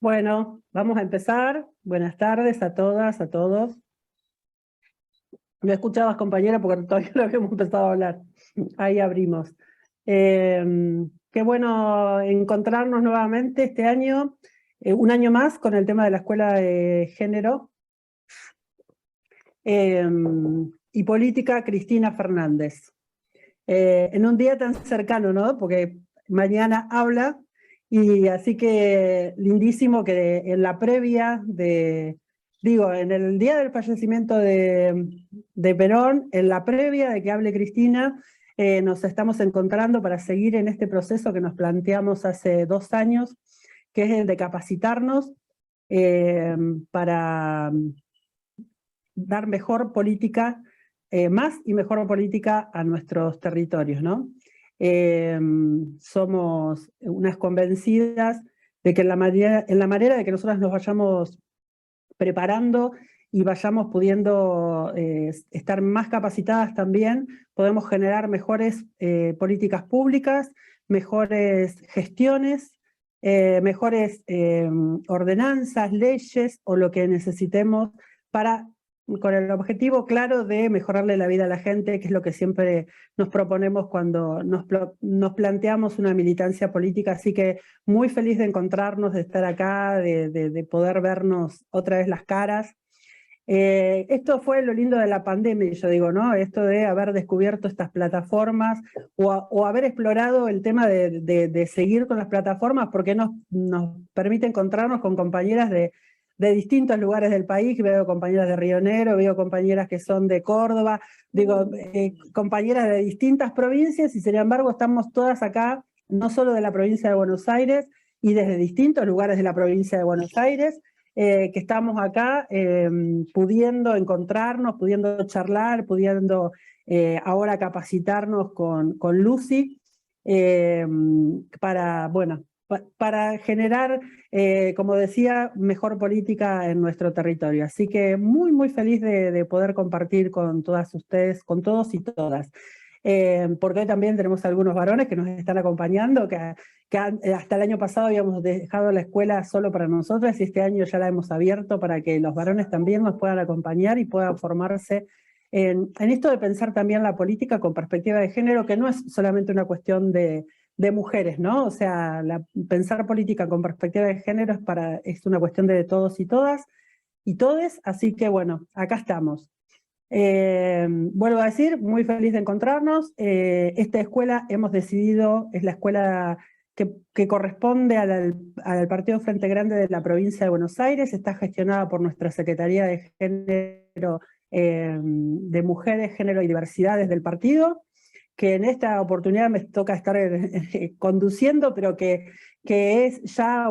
Bueno, vamos a empezar. Buenas tardes a todas, a todos. Me escuchabas, compañera, porque todavía no habíamos empezado a hablar. Ahí abrimos. Qué bueno encontrarnos nuevamente este año, un año más, con el tema de la Escuela de Género y Política, Cristina Fernández. En un día tan cercano, ¿no? Porque mañana habla, y así que lindísimo que en la previa en el día del fallecimiento de Perón, en la previa de que hable Cristina, nos estamos encontrando para seguir en este proceso que nos planteamos hace 2 años, que es el de capacitarnos para dar mejor política, más y mejor política a nuestros territorios, ¿no? Somos unas convencidas de que en la manera de que nosotros nos vayamos preparando y vayamos pudiendo estar más capacitadas también, podemos generar mejores políticas públicas, mejores gestiones, mejores ordenanzas, leyes o lo que necesitemos para, con el objetivo claro de mejorarle la vida a la gente, que es lo que siempre nos proponemos cuando nos planteamos una militancia política. Así que muy feliz de encontrarnos, de estar acá, de poder vernos otra vez las caras. Esto fue lo lindo de la pandemia, yo digo, ¿no? Esto de haber descubierto estas plataformas o haber explorado el tema de seguir con las plataformas, porque nos permite encontrarnos con compañeras de distintos lugares del país. Veo compañeras de Río Negro, veo compañeras que son de Córdoba, digo, compañeras de distintas provincias, y sin embargo estamos todas acá, no solo de la provincia de Buenos Aires, y desde distintos lugares de la provincia de Buenos Aires, que estamos acá pudiendo encontrarnos, pudiendo charlar, pudiendo ahora capacitarnos con Lucy para generar, como decía, mejor política en nuestro territorio. Así que muy, muy feliz de poder compartir con todas ustedes, con todos y todas. Porque hoy también tenemos algunos varones que nos están acompañando, que hasta el año pasado habíamos dejado la escuela solo para nosotras, y este año ya la hemos abierto para que los varones también nos puedan acompañar y puedan formarse en esto de pensar también la política con perspectiva de género, que no es solamente una cuestión de mujeres, ¿no? O sea, pensar política con perspectiva de género es una cuestión de todos y todas y todes. Así que bueno, acá estamos. Vuelvo a decir, muy feliz de encontrarnos. Esta escuela hemos decidido, es la escuela que corresponde al Partido Frente Grande de la provincia de Buenos Aires. Está gestionada por nuestra Secretaría de Género, de Mujeres, Género y Diversidades del partido, que en esta oportunidad me toca estar conduciendo, pero que es ya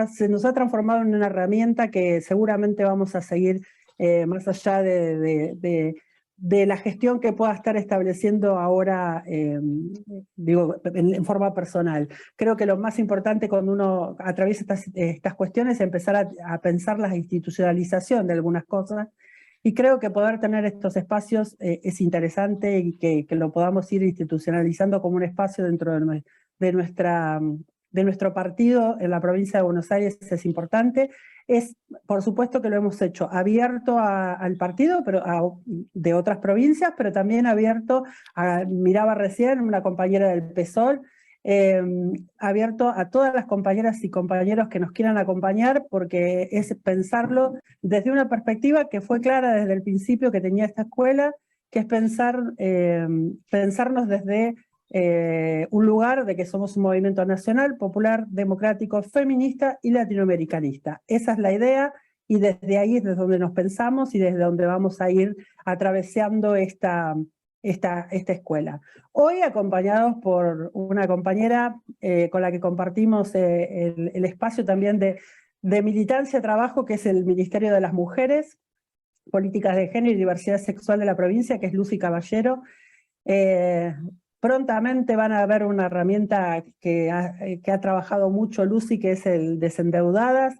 se nos ha transformado en una herramienta que seguramente vamos a seguir más allá de la gestión que pueda estar estableciendo ahora, en forma personal. Creo que lo más importante cuando uno atraviesa estas cuestiones es empezar a pensar la institucionalización de algunas cosas, y creo que poder tener estos espacios es interesante, y que lo podamos ir institucionalizando como un espacio dentro de nuestro partido en la provincia de Buenos Aires es importante. Por supuesto que lo hemos hecho abierto al partido, pero de otras provincias, pero también abierto miraba recién una compañera del PSOL, abierto a todas las compañeras y compañeros que nos quieran acompañar, porque es pensarlo desde una perspectiva que fue clara desde el principio que tenía esta escuela, que es pensarnos desde un lugar de que somos un movimiento nacional, popular, democrático, feminista y latinoamericanista. Esa es la idea, y desde ahí es desde donde nos pensamos y desde donde vamos a ir atravesando esta escuela. Hoy acompañados por una compañera con la que compartimos el espacio también de militancia, trabajo, que es el Ministerio de las Mujeres, Políticas de Género y Diversidad Sexual de la provincia, que es Lucy Caballero. Prontamente van a ver una herramienta que ha trabajado mucho Lucy, que es el Desendeudadas,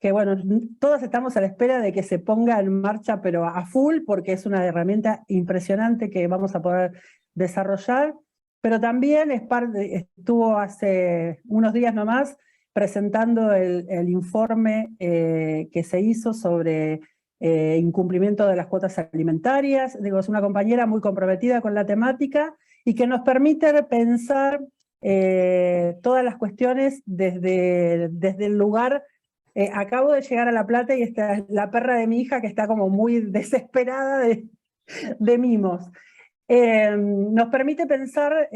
que bueno, todos estamos a la espera de que se ponga en marcha, pero a full, porque es una herramienta impresionante que vamos a poder desarrollar. Pero también estuvo hace unos días nomás presentando el informe que se hizo sobre incumplimiento de las cuotas alimentarias. Digo, es una compañera muy comprometida con la temática y que nos permite pensar todas las cuestiones desde el lugar. Acabo de llegar a La Plata y está la perra de mi hija que está como muy desesperada de mimos. Nos permite pensar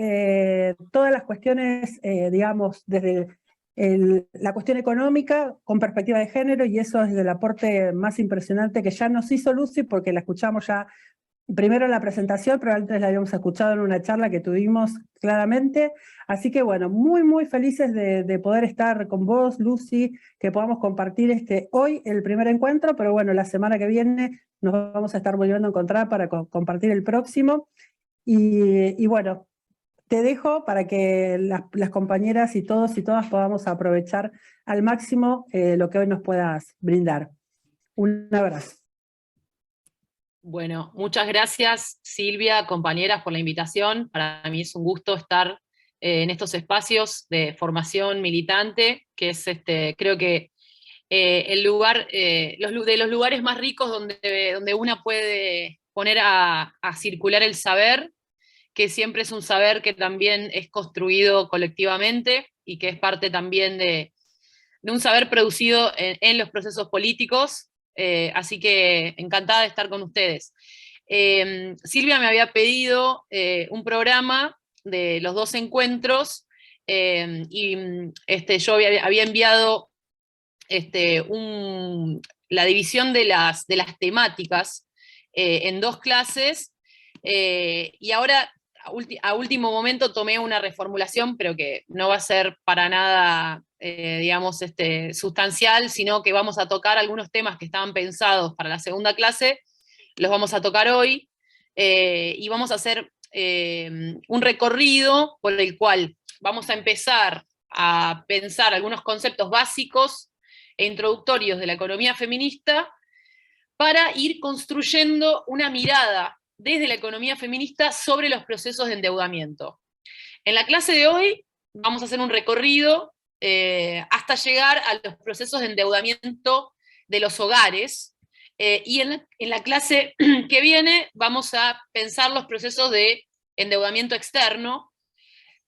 todas las cuestiones, digamos, desde la cuestión económica con perspectiva de género, y eso es el aporte más impresionante que ya nos hizo Lucy, porque la escuchamos ya primero en la presentación, pero antes la habíamos escuchado en una charla que tuvimos claramente. Así que bueno, muy, muy felices de poder estar con vos, Lucy, que podamos compartir hoy el primer encuentro, pero bueno, la semana que viene nos vamos a estar volviendo a encontrar para compartir el próximo. Y bueno, te dejo para que las compañeras y todos y todas podamos aprovechar al máximo lo que hoy nos puedas brindar. Un abrazo. Bueno, muchas gracias Silvia, compañeras, por la invitación. Para mí es un gusto estar en estos espacios de formación militante, que es creo que el lugar, de los lugares más ricos donde una puede poner a circular el saber, que siempre es un saber que también es construido colectivamente y que es parte también de un saber producido en los procesos políticos. Así que encantada de estar con ustedes. Silvia me había pedido un programa de los 2 encuentros y yo había enviado la división de las temáticas en 2 clases, y ahora a último momento tomé una reformulación, pero que no va a ser para nada, digamos, sustancial, sino que vamos a tocar algunos temas que estaban pensados para la segunda clase, los vamos a tocar hoy, y vamos a hacer un recorrido por el cual vamos a empezar a pensar algunos conceptos básicos e introductorios de la economía feminista para ir construyendo una mirada desde la economía feminista sobre los procesos de endeudamiento. En la clase de hoy vamos a hacer un recorrido hasta llegar a los procesos de endeudamiento de los hogares, y en la clase que viene vamos a pensar los procesos de endeudamiento externo,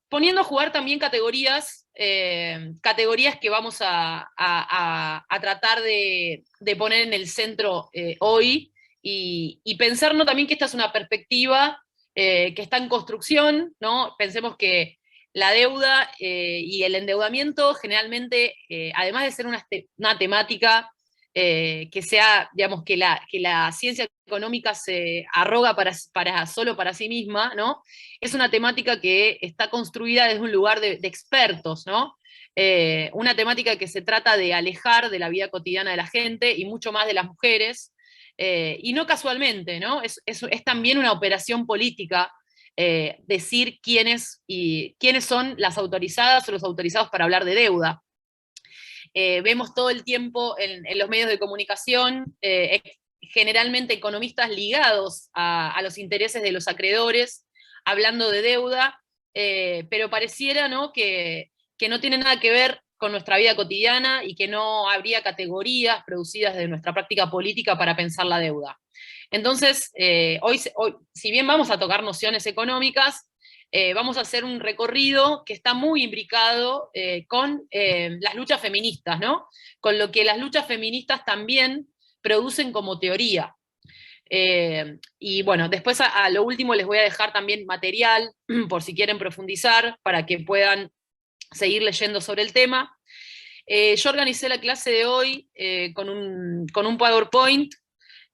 poniendo a jugar también categorías que vamos a tratar de poner en el centro hoy, y pensarnos también que esta es una perspectiva que está en construcción, ¿no? Pensemos que la deuda y el endeudamiento generalmente, además de ser una temática que sea, digamos, que la ciencia económica se arroga solo para sí misma, ¿no? Es una temática que está construida desde un lugar de expertos, ¿no? Una temática que se trata de alejar de la vida cotidiana de la gente y mucho más de las mujeres, y no casualmente, ¿no? Es también una operación política decir quiénes son las autorizadas o los autorizados para hablar de deuda. Vemos todo el tiempo en los medios de comunicación, generalmente economistas ligados a los intereses de los acreedores, hablando de deuda, pero pareciera, ¿no?, que no tiene nada que ver con nuestra vida cotidiana y que no habría categorías producidas de nuestra práctica política para pensar la deuda. Entonces, hoy, si bien vamos a tocar nociones económicas, vamos a hacer un recorrido que está muy imbricado con las luchas feministas, ¿no? Con lo que las luchas feministas también producen como teoría. Y bueno, después a lo último les voy a dejar también material, por si quieren profundizar, para que puedan seguir leyendo sobre el tema. Yo organicé la clase de hoy con un PowerPoint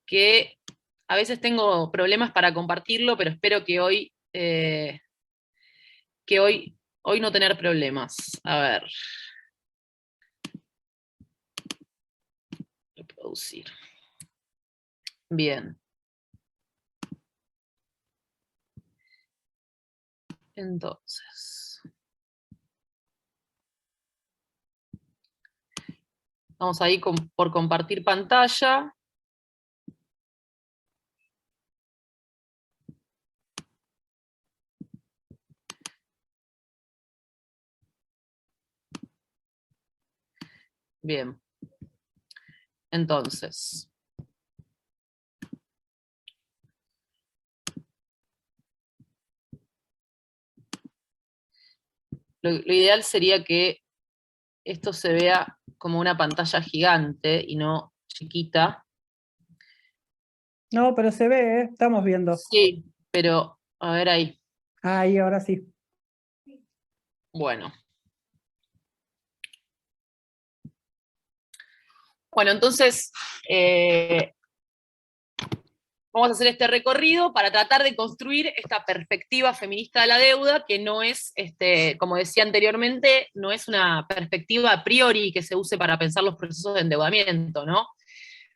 que a veces tengo problemas para compartirlo, pero espero que hoy no tener problemas. A ver. Reproducir. Bien. Entonces. Vamos ahí por compartir pantalla. Bien. Entonces, lo ideal sería que esto se vea como una pantalla gigante y no chiquita. No, pero se ve, ¿eh? Estamos viendo. Sí, pero a ver ahí. Ahí, ahora sí. Bueno. Bueno, entonces vamos a hacer este recorrido para tratar de construir esta perspectiva feminista de la deuda, que no es, como decía anteriormente, no es una perspectiva a priori que se use para pensar los procesos de endeudamiento, ¿no?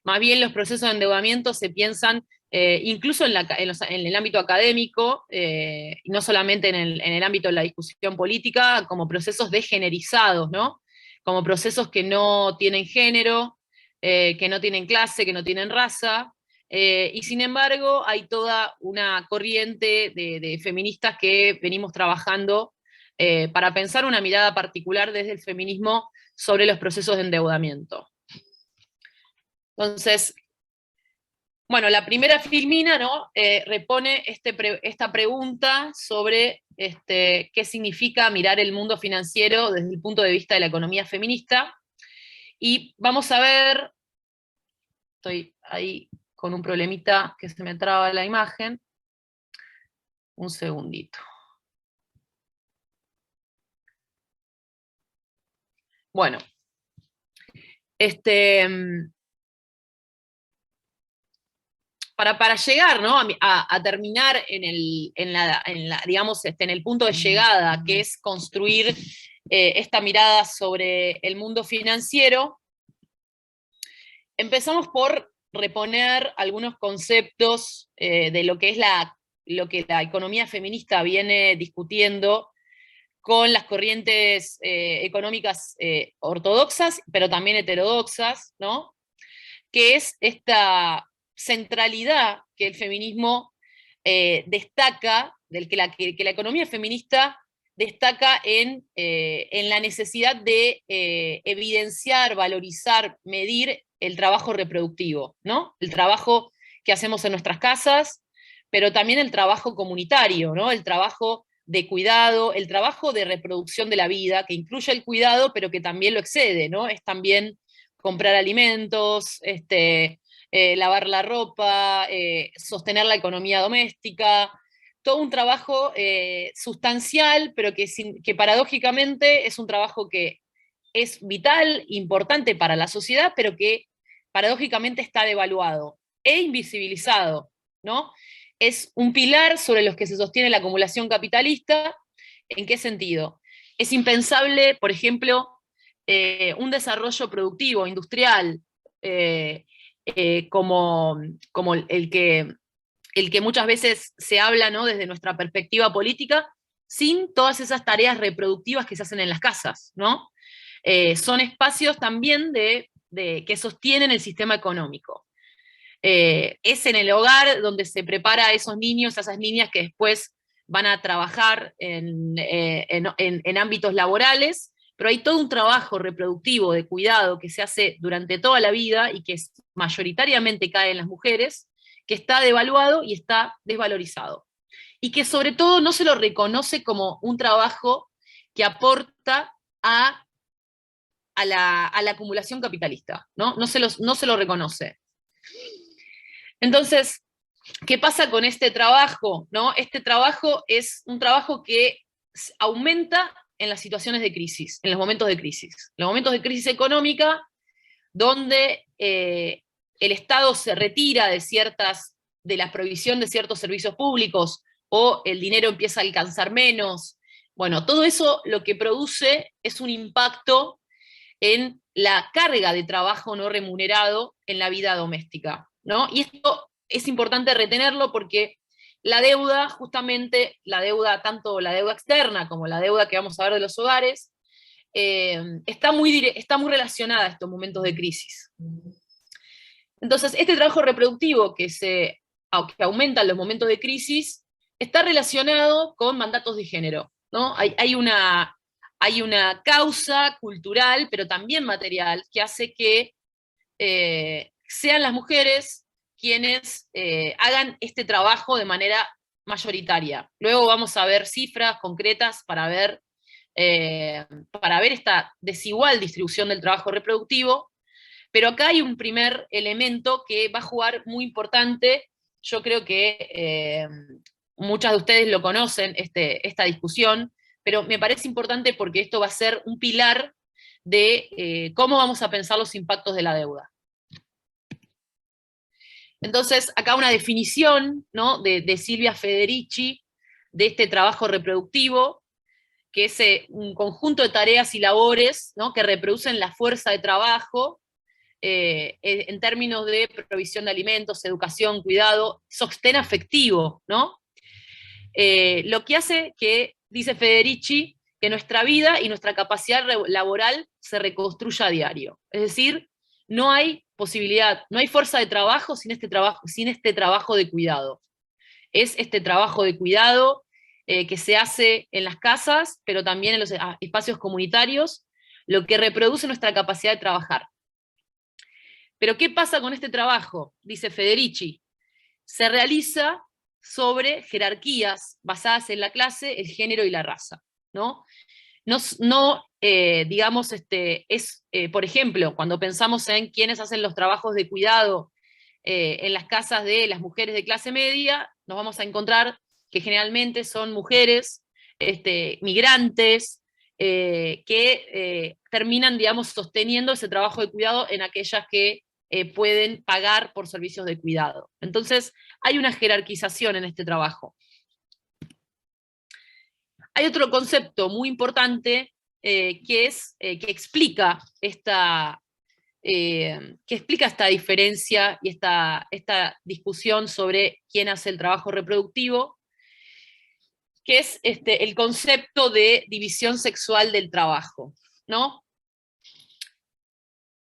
Más bien los procesos de endeudamiento se piensan incluso en el ámbito académico, y no solamente en el ámbito de la discusión política, como procesos degenerizados, ¿no? Como procesos que no tienen género, que no tienen clase, que no tienen raza, y sin embargo hay toda una corriente de feministas que venimos trabajando para pensar una mirada particular desde el feminismo sobre los procesos de endeudamiento. Entonces, bueno, la primera filmina, ¿no? Repone esta pregunta sobre qué significa mirar el mundo financiero desde el punto de vista de la economía feminista. Y vamos a ver, estoy ahí con un problemita que se me traba la imagen. Un segundito. Bueno, para llegar, ¿no? a terminar digamos, en el punto de llegada, que es construir esta mirada sobre el mundo financiero, empezamos por reponer algunos conceptos de lo que es lo que la economía feminista viene discutiendo con las corrientes económicas ortodoxas, pero también heterodoxas, ¿no? Que es esta centralidad que el feminismo destaca, que la economía feminista destaca en la necesidad de evidenciar, valorizar, medir el trabajo reproductivo, ¿no? El trabajo que hacemos en nuestras casas, pero también el trabajo comunitario, ¿no? El trabajo de cuidado, el trabajo de reproducción de la vida, que incluye el cuidado, pero que también lo excede, ¿no? Es también comprar alimentos, lavar la ropa, sostener la economía doméstica, todo un trabajo sustancial, pero que paradójicamente es un trabajo que es vital, importante para la sociedad, pero que paradójicamente está devaluado e invisibilizado, ¿no? Es un pilar sobre los que se sostiene la acumulación capitalista. ¿En qué sentido? Es impensable, por ejemplo, un desarrollo productivo, industrial, como el que muchas veces se habla, ¿no? Desde nuestra perspectiva política, sin todas esas tareas reproductivas que se hacen en las casas, ¿no? Son espacios también que sostienen el sistema económico. Es en el hogar donde se prepara a esos niños, a esas niñas que después van a trabajar en ámbitos laborales, pero hay todo un trabajo reproductivo de cuidado que se hace durante toda la vida y que mayoritariamente cae en las mujeres, que está devaluado y está desvalorizado. Y que sobre todo no se lo reconoce como un trabajo que aporta a la acumulación capitalista, ¿no? No se lo reconoce. Entonces, ¿qué pasa con este trabajo? ¿No? Este trabajo es un trabajo que aumenta en las situaciones de crisis, en los momentos de crisis. Los momentos de crisis económica, donde el Estado se retira de la provisión de ciertos servicios públicos, o el dinero empieza a alcanzar menos. Bueno, todo eso lo que produce es un impacto en la carga de trabajo no remunerado en la vida doméstica, ¿no? Y esto es importante retenerlo porque la deuda, justamente la deuda, tanto la deuda externa como la deuda que vamos a ver de los hogares, está muy relacionada a estos momentos de crisis. Entonces, este trabajo reproductivo que aumenta en los momentos de crisis está relacionado con mandatos de género, ¿no? hay una causa cultural, pero también material, que hace que sean las mujeres quienes hagan este trabajo de manera mayoritaria. Luego vamos a ver cifras concretas para ver esta desigual distribución del trabajo reproductivo, pero acá hay un primer elemento que va a jugar muy importante. Yo creo que muchas de ustedes lo conocen, esta discusión, pero me parece importante porque esto va a ser un pilar de cómo vamos a pensar los impactos de la deuda. Entonces, acá una definición, ¿no?, de Silvia Federici de este trabajo reproductivo, que es un conjunto de tareas y labores, ¿no?, que reproducen la fuerza de trabajo en términos de provisión de alimentos, educación, cuidado, sostén afectivo, ¿no? Lo que hace que, dice Federici, que nuestra vida y nuestra capacidad laboral se reconstruya a diario. Es decir, no hay posibilidad, no hay fuerza de trabajo sin este trabajo de cuidado. Es este trabajo de cuidado que se hace en las casas, pero también en los espacios comunitarios, lo que reproduce nuestra capacidad de trabajar. Pero ¿qué pasa con este trabajo? Dice Federici. Se realiza sobre jerarquías basadas en la clase, el género y la raza, ¿no? Digamos, por ejemplo, cuando pensamos en quienes hacen los trabajos de cuidado en las casas de las mujeres de clase media, nos vamos a encontrar que generalmente son mujeres migrantes que terminan, digamos, sosteniendo ese trabajo de cuidado en aquellas que pueden pagar por servicios de cuidado. Entonces, hay una jerarquización en este trabajo. Hay otro concepto muy importante que explica esta diferencia y esta discusión sobre quién hace el trabajo reproductivo, que es el concepto de división sexual del trabajo, ¿no?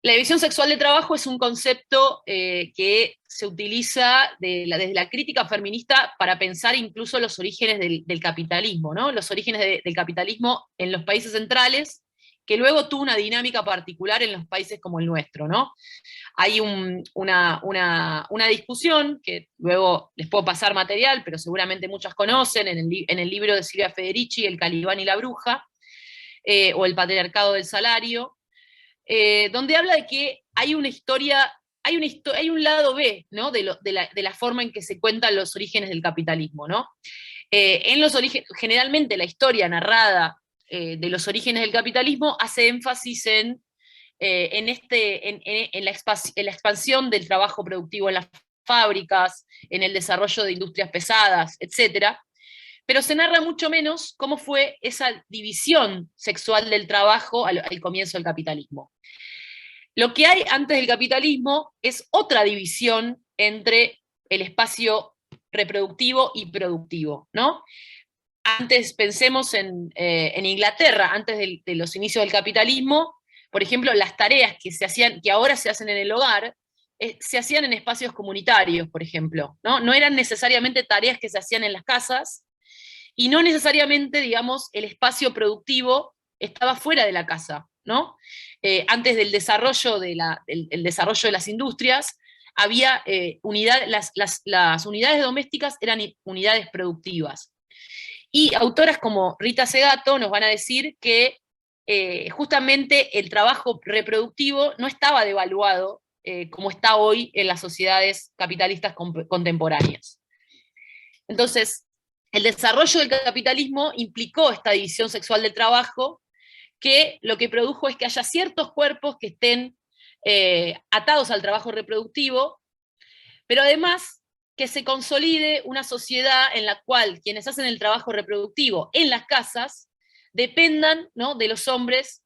La división sexual del trabajo es un concepto que se utiliza desde la crítica feminista para pensar incluso los orígenes del capitalismo, ¿no? Los orígenes del capitalismo en los países centrales, que luego tuvo una dinámica particular en los países como el nuestro, ¿no? Hay una discusión, que luego les puedo pasar material, pero seguramente muchas conocen, en el libro de Silvia Federici, El Calibán y la Bruja, o El patriarcado del salario, donde habla de que hay una historia, hay un lado B, ¿no?, de la forma en que se cuentan los orígenes del capitalismo, ¿no? Generalmente la historia narrada de los orígenes del capitalismo hace énfasis en la expansión del trabajo productivo en las fábricas, en el desarrollo de industrias pesadas, etc. Pero se narra mucho menos cómo fue esa división sexual del trabajo al comienzo del capitalismo. Lo que hay antes del capitalismo es otra división entre el espacio reproductivo y productivo, ¿no? Antes, pensemos en Inglaterra, antes de los inicios del capitalismo, por ejemplo, las tareas que ahora se hacen en el hogar, se hacían en espacios comunitarios, por ejemplo, ¿no? No eran necesariamente tareas que se hacían en las casas, y no necesariamente, digamos, el espacio productivo estaba fuera de la casa, ¿no? Antes del desarrollo el desarrollo de las industrias, había las unidades domésticas eran unidades productivas. Y autoras como Rita Segato nos van a decir que justamente el trabajo reproductivo no estaba devaluado como está hoy en las sociedades capitalistas contemporáneas. Entonces, el desarrollo del capitalismo implicó esta división sexual del trabajo, que lo que produjo es que haya ciertos cuerpos que estén atados al trabajo reproductivo, pero además que se consolide una sociedad en la cual quienes hacen el trabajo reproductivo en las casas dependan, ¿no?, de los hombres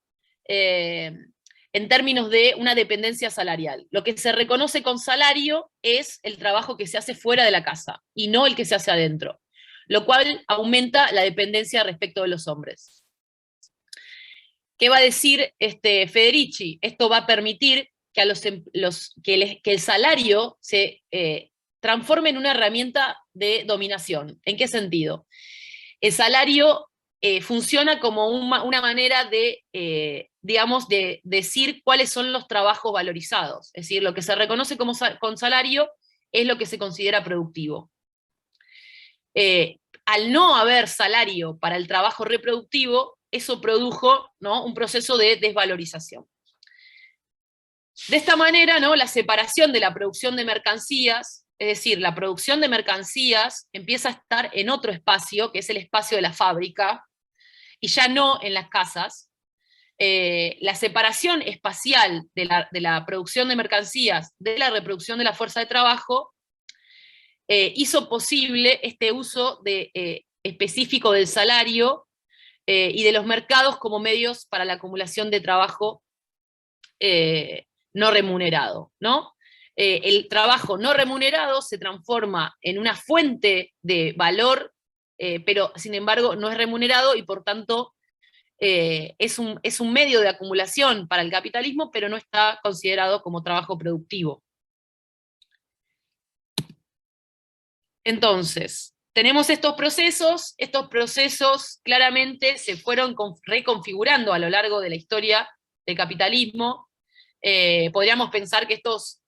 en términos de una dependencia salarial. Lo que se reconoce con salario es el trabajo que se hace fuera de la casa y no el que se hace adentro, lo cual aumenta la dependencia respecto de los hombres. ¿Qué va a decir Federici? Esto va a permitir que, que el salario se transforme en una herramienta de dominación. ¿En qué sentido? El salario funciona como una manera de, digamos, de decir cuáles son los trabajos valorizados. Es decir, lo que se reconoce como con salario es lo que se considera productivo. Al no haber salario para el trabajo reproductivo, eso produjo, ¿no?, un proceso de desvalorización. De esta manera, ¿no?, la separación de la producción de mercancías, es decir, la producción de mercancías empieza a estar en otro espacio, que es el espacio de la fábrica, y ya no en las casas. La separación espacial de la producción de mercancías de la reproducción de la fuerza de trabajo hizo posible este uso específico del salario y de los mercados como medios para la acumulación de trabajo no remunerado, ¿no? El trabajo no remunerado se transforma en una fuente de valor, pero sin embargo no es remunerado y por tanto es un medio de acumulación para el capitalismo, pero no está considerado como trabajo productivo. Entonces, tenemos estos procesos claramente se fueron reconfigurando a lo largo de la historia del capitalismo. Podríamos pensar que estos,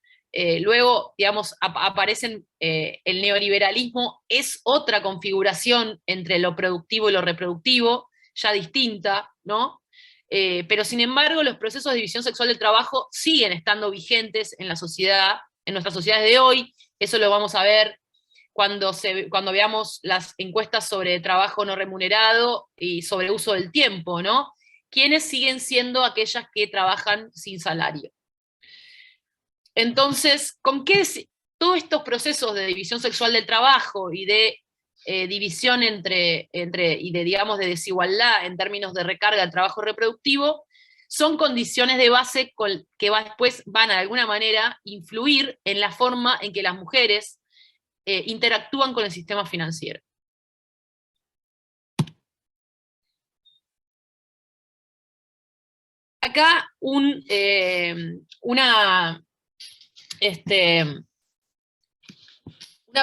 luego, digamos, aparecen, el neoliberalismo es otra configuración entre lo productivo y lo reproductivo, ya distinta, ¿no? Pero sin embargo, los procesos de división sexual del trabajo siguen estando vigentes en la sociedad, en nuestras sociedades de hoy. Eso lo vamos a ver cuando veamos las encuestas sobre trabajo no remunerado y sobre uso del tiempo, ¿no? ¿Quiénes siguen siendo aquellas que trabajan sin salario? Entonces, ¿con qué todos estos procesos de división sexual del trabajo y de división y de, digamos, de desigualdad en términos de recarga del trabajo reproductivo, son condiciones de base que después van de alguna manera influir en la forma en que las mujeres interactúan con el sistema financiero? Acá una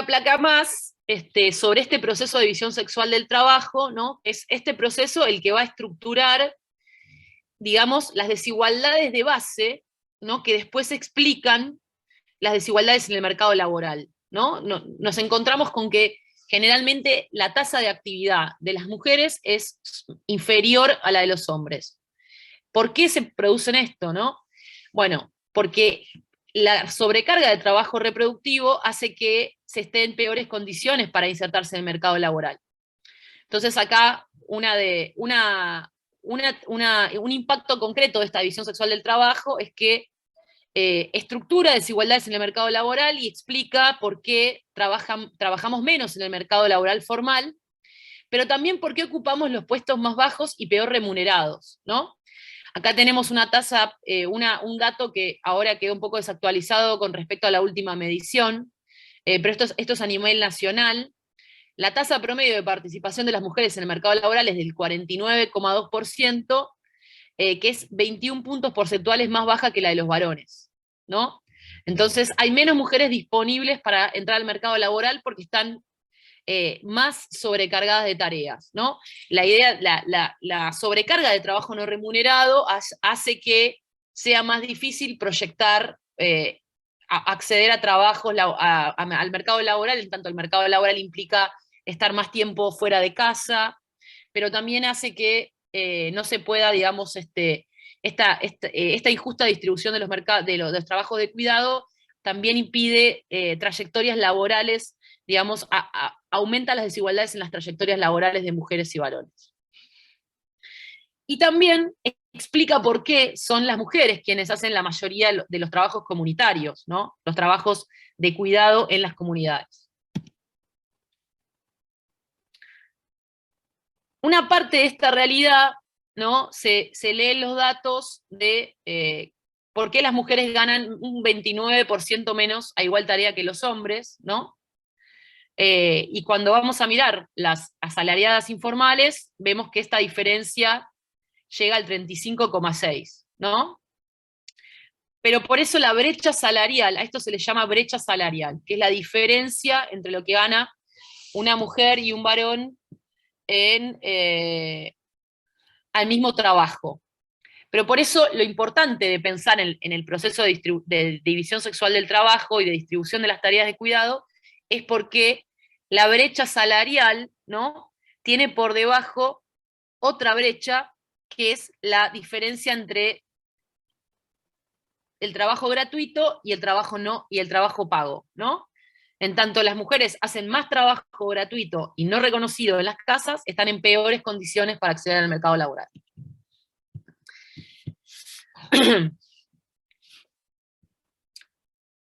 placa más sobre este proceso de división sexual del trabajo, ¿no? Es este proceso el que va a estructurar, digamos, las desigualdades de base, ¿no?, que después explican las desigualdades en el mercado laboral, ¿no? Nos encontramos con que generalmente la tasa de actividad de las mujeres es inferior a la de los hombres. ¿Por qué se producen esto, no? Bueno, porque la sobrecarga de trabajo reproductivo hace que se esté en peores condiciones para insertarse en el mercado laboral. Entonces acá un impacto concreto de esta división sexual del trabajo es que estructura desigualdades en el mercado laboral y explica por qué trabajamos menos en el mercado laboral formal, pero también por qué ocupamos los puestos más bajos y peor remunerados, ¿no? Acá tenemos una tasa, un dato que ahora quedó un poco desactualizado con respecto a la última medición, pero esto es a nivel nacional. La tasa promedio de participación de las mujeres en el mercado laboral es del 49,2%, que es 21 puntos porcentuales más baja que la de los varones, ¿no? Entonces hay menos mujeres disponibles para entrar al mercado laboral porque están más sobrecargadas de tareas, ¿no? La sobrecarga de trabajo no remunerado hace que sea más difícil proyectar, acceder a trabajos, al mercado laboral, en tanto el mercado laboral implica estar más tiempo fuera de casa, pero también hace que no se pueda, digamos, esta injusta distribución de los trabajos de cuidado también impide trayectorias laborales, digamos, aumenta las desigualdades en las trayectorias laborales de mujeres y varones. Y también explica por qué son las mujeres quienes hacen la mayoría de los trabajos comunitarios, ¿no? Los trabajos de cuidado en las comunidades. Una parte de esta realidad, ¿no?, se lee los datos de por qué las mujeres ganan un 29% menos a igual tarea que los hombres, ¿no? Y cuando vamos a mirar las asalariadas informales, vemos que esta diferencia llega al 35,6, ¿no? Pero por eso la brecha salarial, a esto se le llama brecha salarial, que es la diferencia entre lo que gana una mujer y un varón al mismo trabajo. Pero por eso lo importante de pensar en el proceso de división sexual del trabajo y de distribución de las tareas de cuidado es porque la brecha salarial, ¿no?, tiene por debajo otra brecha, que es la diferencia entre el trabajo gratuito y el trabajo pago, ¿no? En tanto las mujeres hacen más trabajo gratuito y no reconocido en las casas, están en peores condiciones para acceder al mercado laboral.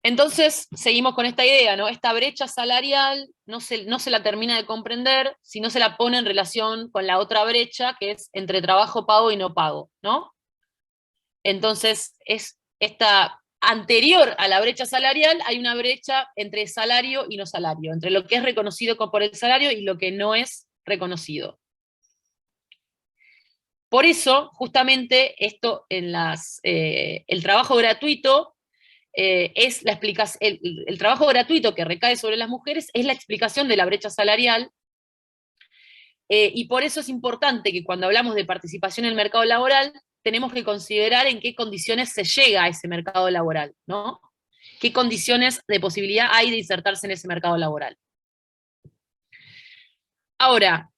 Entonces, seguimos con esta idea, ¿no? Esta brecha salarial no se la termina de comprender si no se la pone en relación con la otra brecha, que es entre trabajo pago y no pago, ¿no? Entonces, es esta anterior a la brecha salarial, hay una brecha entre salario y no salario, entre lo que es reconocido por el salario y lo que no es reconocido. Por eso, justamente, esto el trabajo gratuito es la explicación, el trabajo gratuito que recae sobre las mujeres es la explicación de la brecha salarial, y por eso es importante que cuando hablamos de participación en el mercado laboral, tenemos que considerar en qué condiciones se llega a ese mercado laboral, ¿no? ¿Qué condiciones de posibilidad hay de insertarse en ese mercado laboral? Ahora,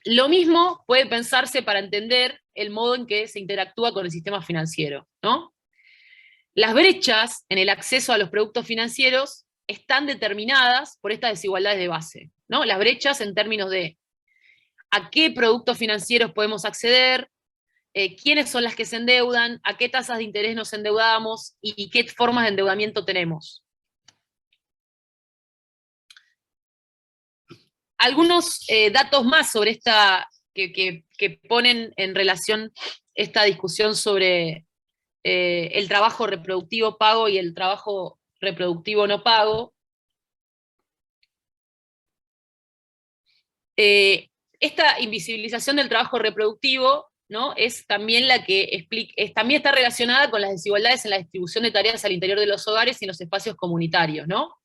lo mismo puede pensarse para entender el modo en que se interactúa con el sistema financiero, ¿no? Las brechas en el acceso a los productos financieros están determinadas por estas desigualdades de base, ¿no? Las brechas en términos de a qué productos financieros podemos acceder, quiénes son las que se endeudan, a qué tasas de interés nos endeudamos y qué formas de endeudamiento tenemos. Algunos datos más sobre que ponen en relación esta discusión sobre el trabajo reproductivo pago y el trabajo reproductivo no pago. Esta invisibilización del trabajo reproductivo, ¿no?, es también la que también está relacionada con las desigualdades en la distribución de tareas al interior de los hogares y en los espacios comunitarios, ¿no?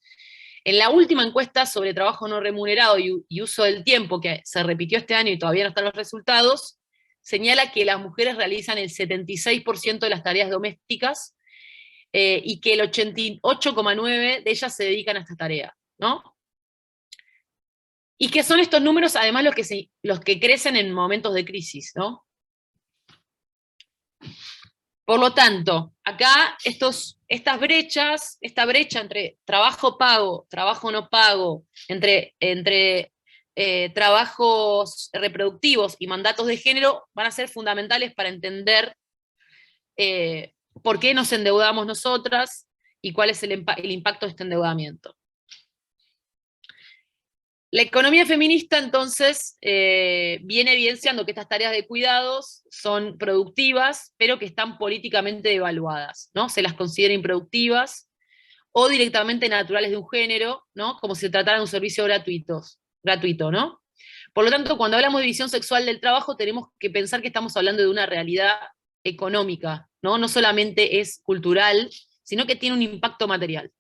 En la última encuesta sobre trabajo no remunerado y uso del tiempo, que se repitió este año y todavía no están los resultados, señala que las mujeres realizan el 76% de las tareas domésticas y que el 88,9% de ellas se dedican a esta tarea, ¿no? Y que son estos números, además, los que crecen en momentos de crisis, ¿no? Por lo tanto, acá esta brecha entre trabajo pago, trabajo no pago, entre trabajos reproductivos y mandatos de género van a ser fundamentales para entender por qué nos endeudamos nosotras y cuál es el impacto de este endeudamiento. La economía feminista, entonces, viene evidenciando que estas tareas de cuidados son productivas, pero que están políticamente devaluadas, ¿no? Se las considera improductivas o directamente naturales de un género, ¿no?, como si se tratara de un servicio gratuito, ¿no? Por lo tanto, cuando hablamos de división sexual del trabajo, tenemos que pensar que estamos hablando de una realidad económica, ¿no? No solamente es cultural, sino que tiene un impacto material.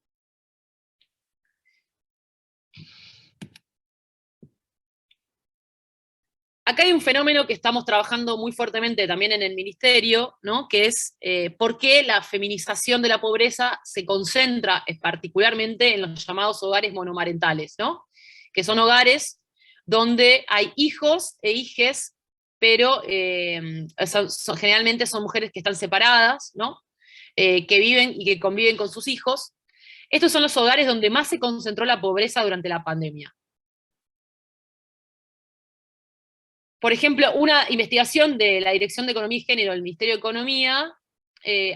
Acá hay un fenómeno que estamos trabajando muy fuertemente también en el ministerio, ¿no?, que es por qué la feminización de la pobreza se concentra particularmente en los llamados hogares monomarentales, ¿no?, que son hogares donde hay hijos e hijes, pero generalmente son mujeres que están separadas, ¿no?, que viven y que conviven con sus hijos. Estos son los hogares donde más se concentró la pobreza durante la pandemia. Por ejemplo, una investigación de la Dirección de Economía y Género del Ministerio de Economía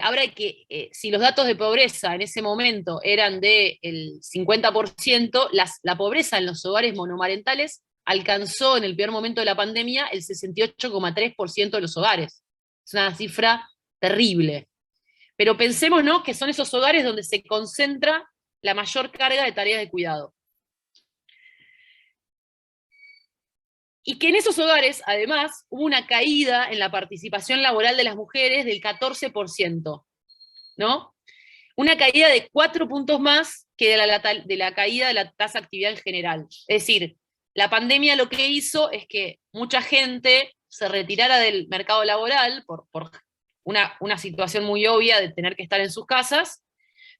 habla de que si los datos de pobreza en ese momento eran del 50%, la pobreza en los hogares monomarentales alcanzó en el peor momento de la pandemia el 68,3% de los hogares. Es una cifra terrible. Pero pensemos, ¿no?, que son esos hogares donde se concentra la mayor carga de tareas de cuidado. Y que en esos hogares, además, hubo una caída en la participación laboral de las mujeres del 14%, ¿no? Una caída de 4 puntos más que de la caída de la tasa de actividad en general. Es decir, la pandemia lo que hizo es que mucha gente se retirara del mercado laboral por una situación muy obvia de tener que estar en sus casas,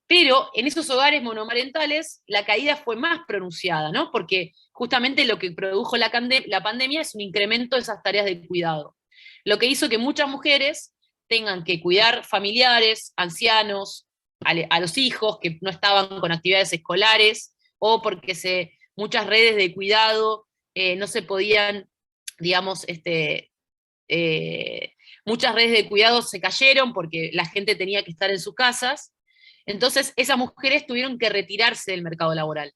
pero en esos hogares monomarentales la caída fue más pronunciada, ¿no? Porque justamente lo que produjo la pandemia es un incremento de esas tareas de cuidado. Lo que hizo que muchas mujeres tengan que cuidar familiares, ancianos, a los hijos que no estaban con actividades escolares, o porque muchas redes de cuidado no se podían, digamos, muchas redes de cuidado se cayeron porque la gente tenía que estar en sus casas. Entonces, esas mujeres tuvieron que retirarse del mercado laboral.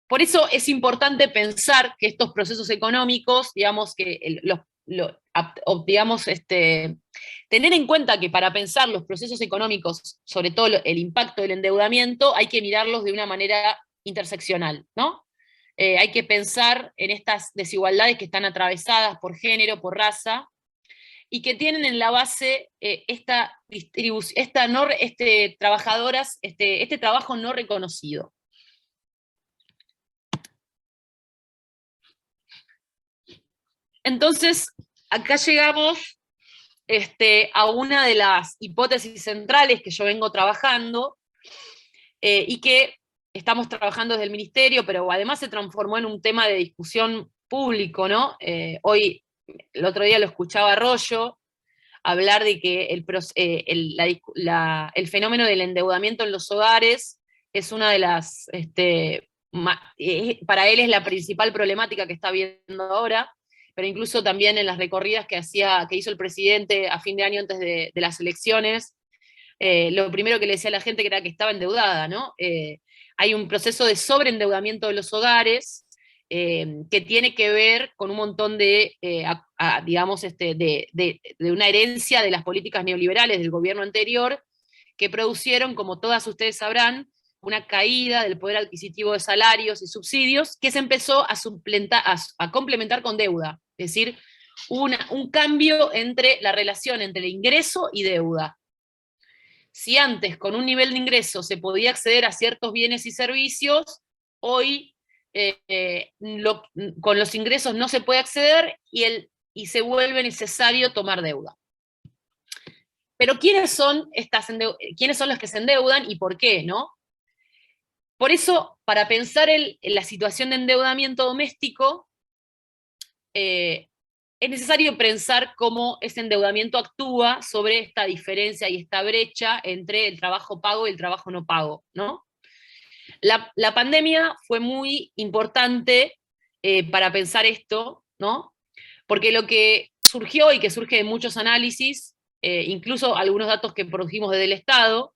Por eso es importante pensar que estos procesos económicos, digamos, tener en cuenta que para pensar los procesos económicos, sobre todo el impacto del endeudamiento, hay que mirarlos de una manera interseccional, ¿no? Hay que pensar en estas desigualdades que están atravesadas por género, por raza, y que tienen en la base este trabajo no reconocido. Entonces, acá llegamos a una de las hipótesis centrales que yo vengo trabajando y que estamos trabajando desde el ministerio, pero además se transformó en un tema de discusión público, ¿no? Hoy, el otro día lo escuchaba Arroyo hablar de que el fenómeno del endeudamiento en los hogares es una de las, para él es la principal problemática que está viendo ahora, pero incluso también en las recorridas que hizo el presidente a fin de año antes de las elecciones, lo primero que le decía a la gente era que estaba endeudada, ¿no? Hay un proceso de sobreendeudamiento de los hogares que tiene que ver con un montón de, digamos, de una herencia de las políticas neoliberales del gobierno anterior, que producieron, como todas ustedes sabrán, una caída del poder adquisitivo de salarios y subsidios que se empezó a complementar con deuda. Es decir, un cambio entre la relación entre ingreso y deuda. Si antes con un nivel de ingreso se podía acceder a ciertos bienes y servicios, hoy con los ingresos no se puede acceder y se vuelve necesario tomar deuda. Pero ¿quiénes son los que se endeudan y por qué, no? Por eso, para pensar en la situación de endeudamiento doméstico, es necesario pensar cómo ese endeudamiento actúa sobre esta diferencia y esta brecha entre el trabajo pago y el trabajo no pago, ¿no? La pandemia fue muy importante para pensar esto, ¿no? Porque lo que surgió y que surge de muchos análisis, incluso algunos datos que produjimos desde el Estado,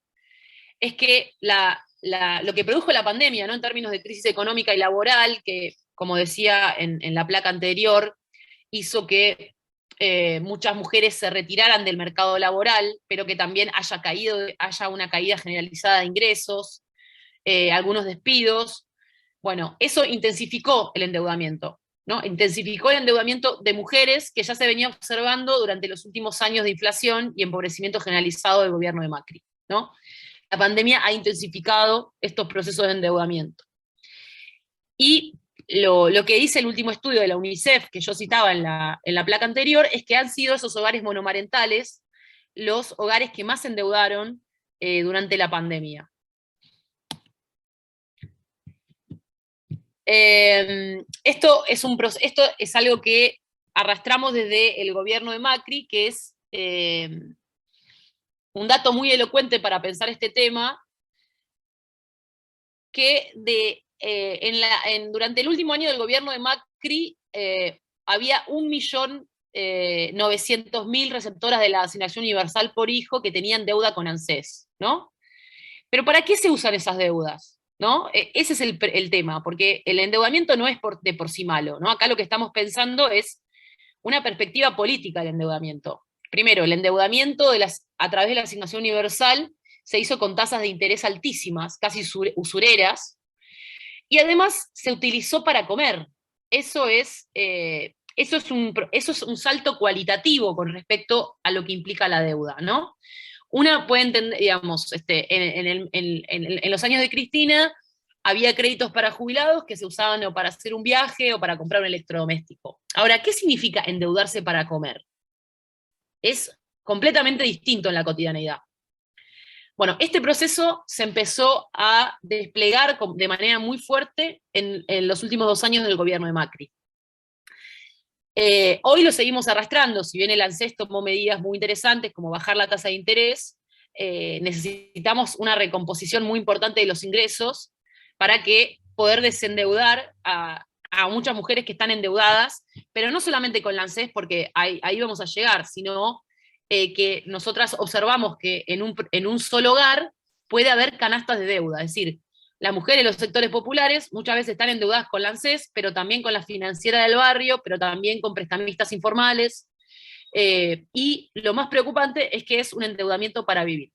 es que lo que produjo la pandemia, ¿no? En términos de crisis económica y laboral, que, como decía en la placa anterior, hizo que muchas mujeres se retiraran del mercado laboral, pero que también haya una caída generalizada de ingresos, algunos despidos. Bueno, eso intensificó el endeudamiento, ¿no? Intensificó el endeudamiento de mujeres que ya se venía observando durante los últimos años de inflación y empobrecimiento generalizado del gobierno de Macri, ¿no? La pandemia ha intensificado estos procesos de endeudamiento. Y lo que dice el último estudio de la UNICEF, que yo citaba en la placa anterior, es que han sido esos hogares monomarentales los hogares que más se endeudaron durante la pandemia. Esto es algo que arrastramos desde el gobierno de Macri, que es un dato muy elocuente para pensar este tema, que durante el último año del gobierno de Macri había 1.900.000 receptoras de la asignación universal por hijo que tenían deuda con ANSES, ¿no? Pero ¿para qué se usan esas deudas? ¿No? Ese es el tema, porque el endeudamiento no es de por sí malo, ¿no? Acá lo que estamos pensando es una perspectiva política del endeudamiento. Primero, el endeudamiento a través de la asignación universal se hizo con tasas de interés altísimas, casi usureras, y además se utilizó para comer. Eso es un salto cualitativo con respecto a lo que implica la deuda, ¿no? Una puede entender, digamos, en los años de Cristina había créditos para jubilados que se usaban o para hacer un viaje o para comprar un electrodoméstico. Ahora, ¿qué significa endeudarse para comer? Es completamente distinto en la cotidianeidad. Bueno, este proceso se empezó a desplegar de manera muy fuerte en los últimos 2 años del gobierno de Macri. Hoy lo seguimos arrastrando, si bien el ANSES tomó medidas muy interesantes como bajar la tasa de interés, necesitamos una recomposición muy importante de los ingresos para que poder desendeudar a muchas mujeres que están endeudadas, pero no solamente con la ANSES, porque ahí vamos a llegar, sino que nosotras observamos que en un solo hogar puede haber canastas de deuda, es decir, las mujeres de los sectores populares muchas veces están endeudadas con la ANSES, pero también con la financiera del barrio, pero también con prestamistas informales. Y lo más preocupante es que es un endeudamiento para vivir.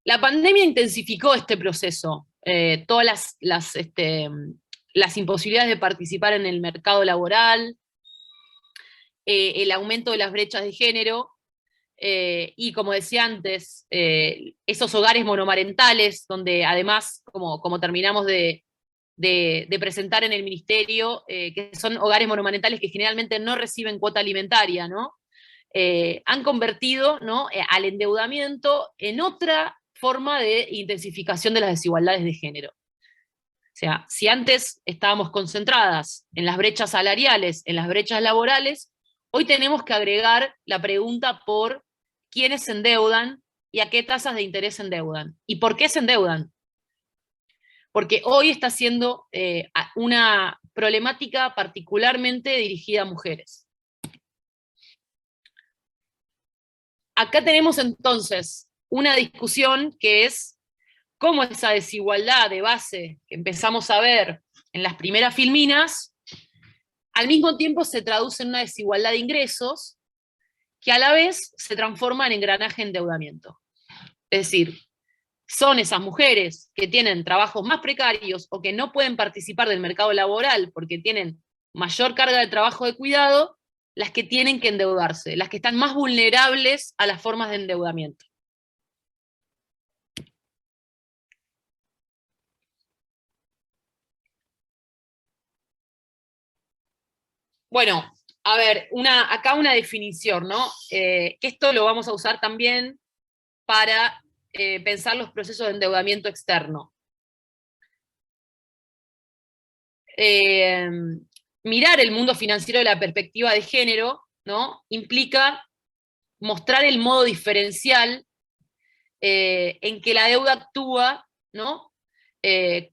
La pandemia intensificó este proceso. Todas las imposibilidades de participar en el mercado laboral, el aumento de las brechas de género, y como decía antes, esos hogares monomarentales, donde además, como terminamos de presentar en el ministerio, que son hogares monomarentales que generalmente no reciben cuota alimentaria, ¿no? Han convertido, ¿no?, al endeudamiento en otra forma de intensificación de las desigualdades de género. O sea, si antes estábamos concentradas en las brechas salariales, en las brechas laborales, hoy tenemos que agregar la pregunta por quiénes se endeudan y a qué tasas de interés se endeudan. ¿Y por qué se endeudan? Porque hoy está siendo una problemática particularmente dirigida a mujeres. Acá tenemos entonces una discusión que es cómo esa desigualdad de base que empezamos a ver en las primeras filminas, al mismo tiempo se traduce en una desigualdad de ingresos que a la vez se transforma en engranaje de endeudamiento. Es decir, son esas mujeres que tienen trabajos más precarios o que no pueden participar del mercado laboral porque tienen mayor carga de trabajo de cuidado, las que tienen que endeudarse, las que están más vulnerables a las formas de endeudamiento. Bueno, a ver, acá una definición, ¿no? Que esto lo vamos a usar también para pensar los procesos de endeudamiento externo. Mirar el mundo financiero de la perspectiva de género, ¿no?, implica mostrar el modo diferencial en que la deuda actúa, ¿no?,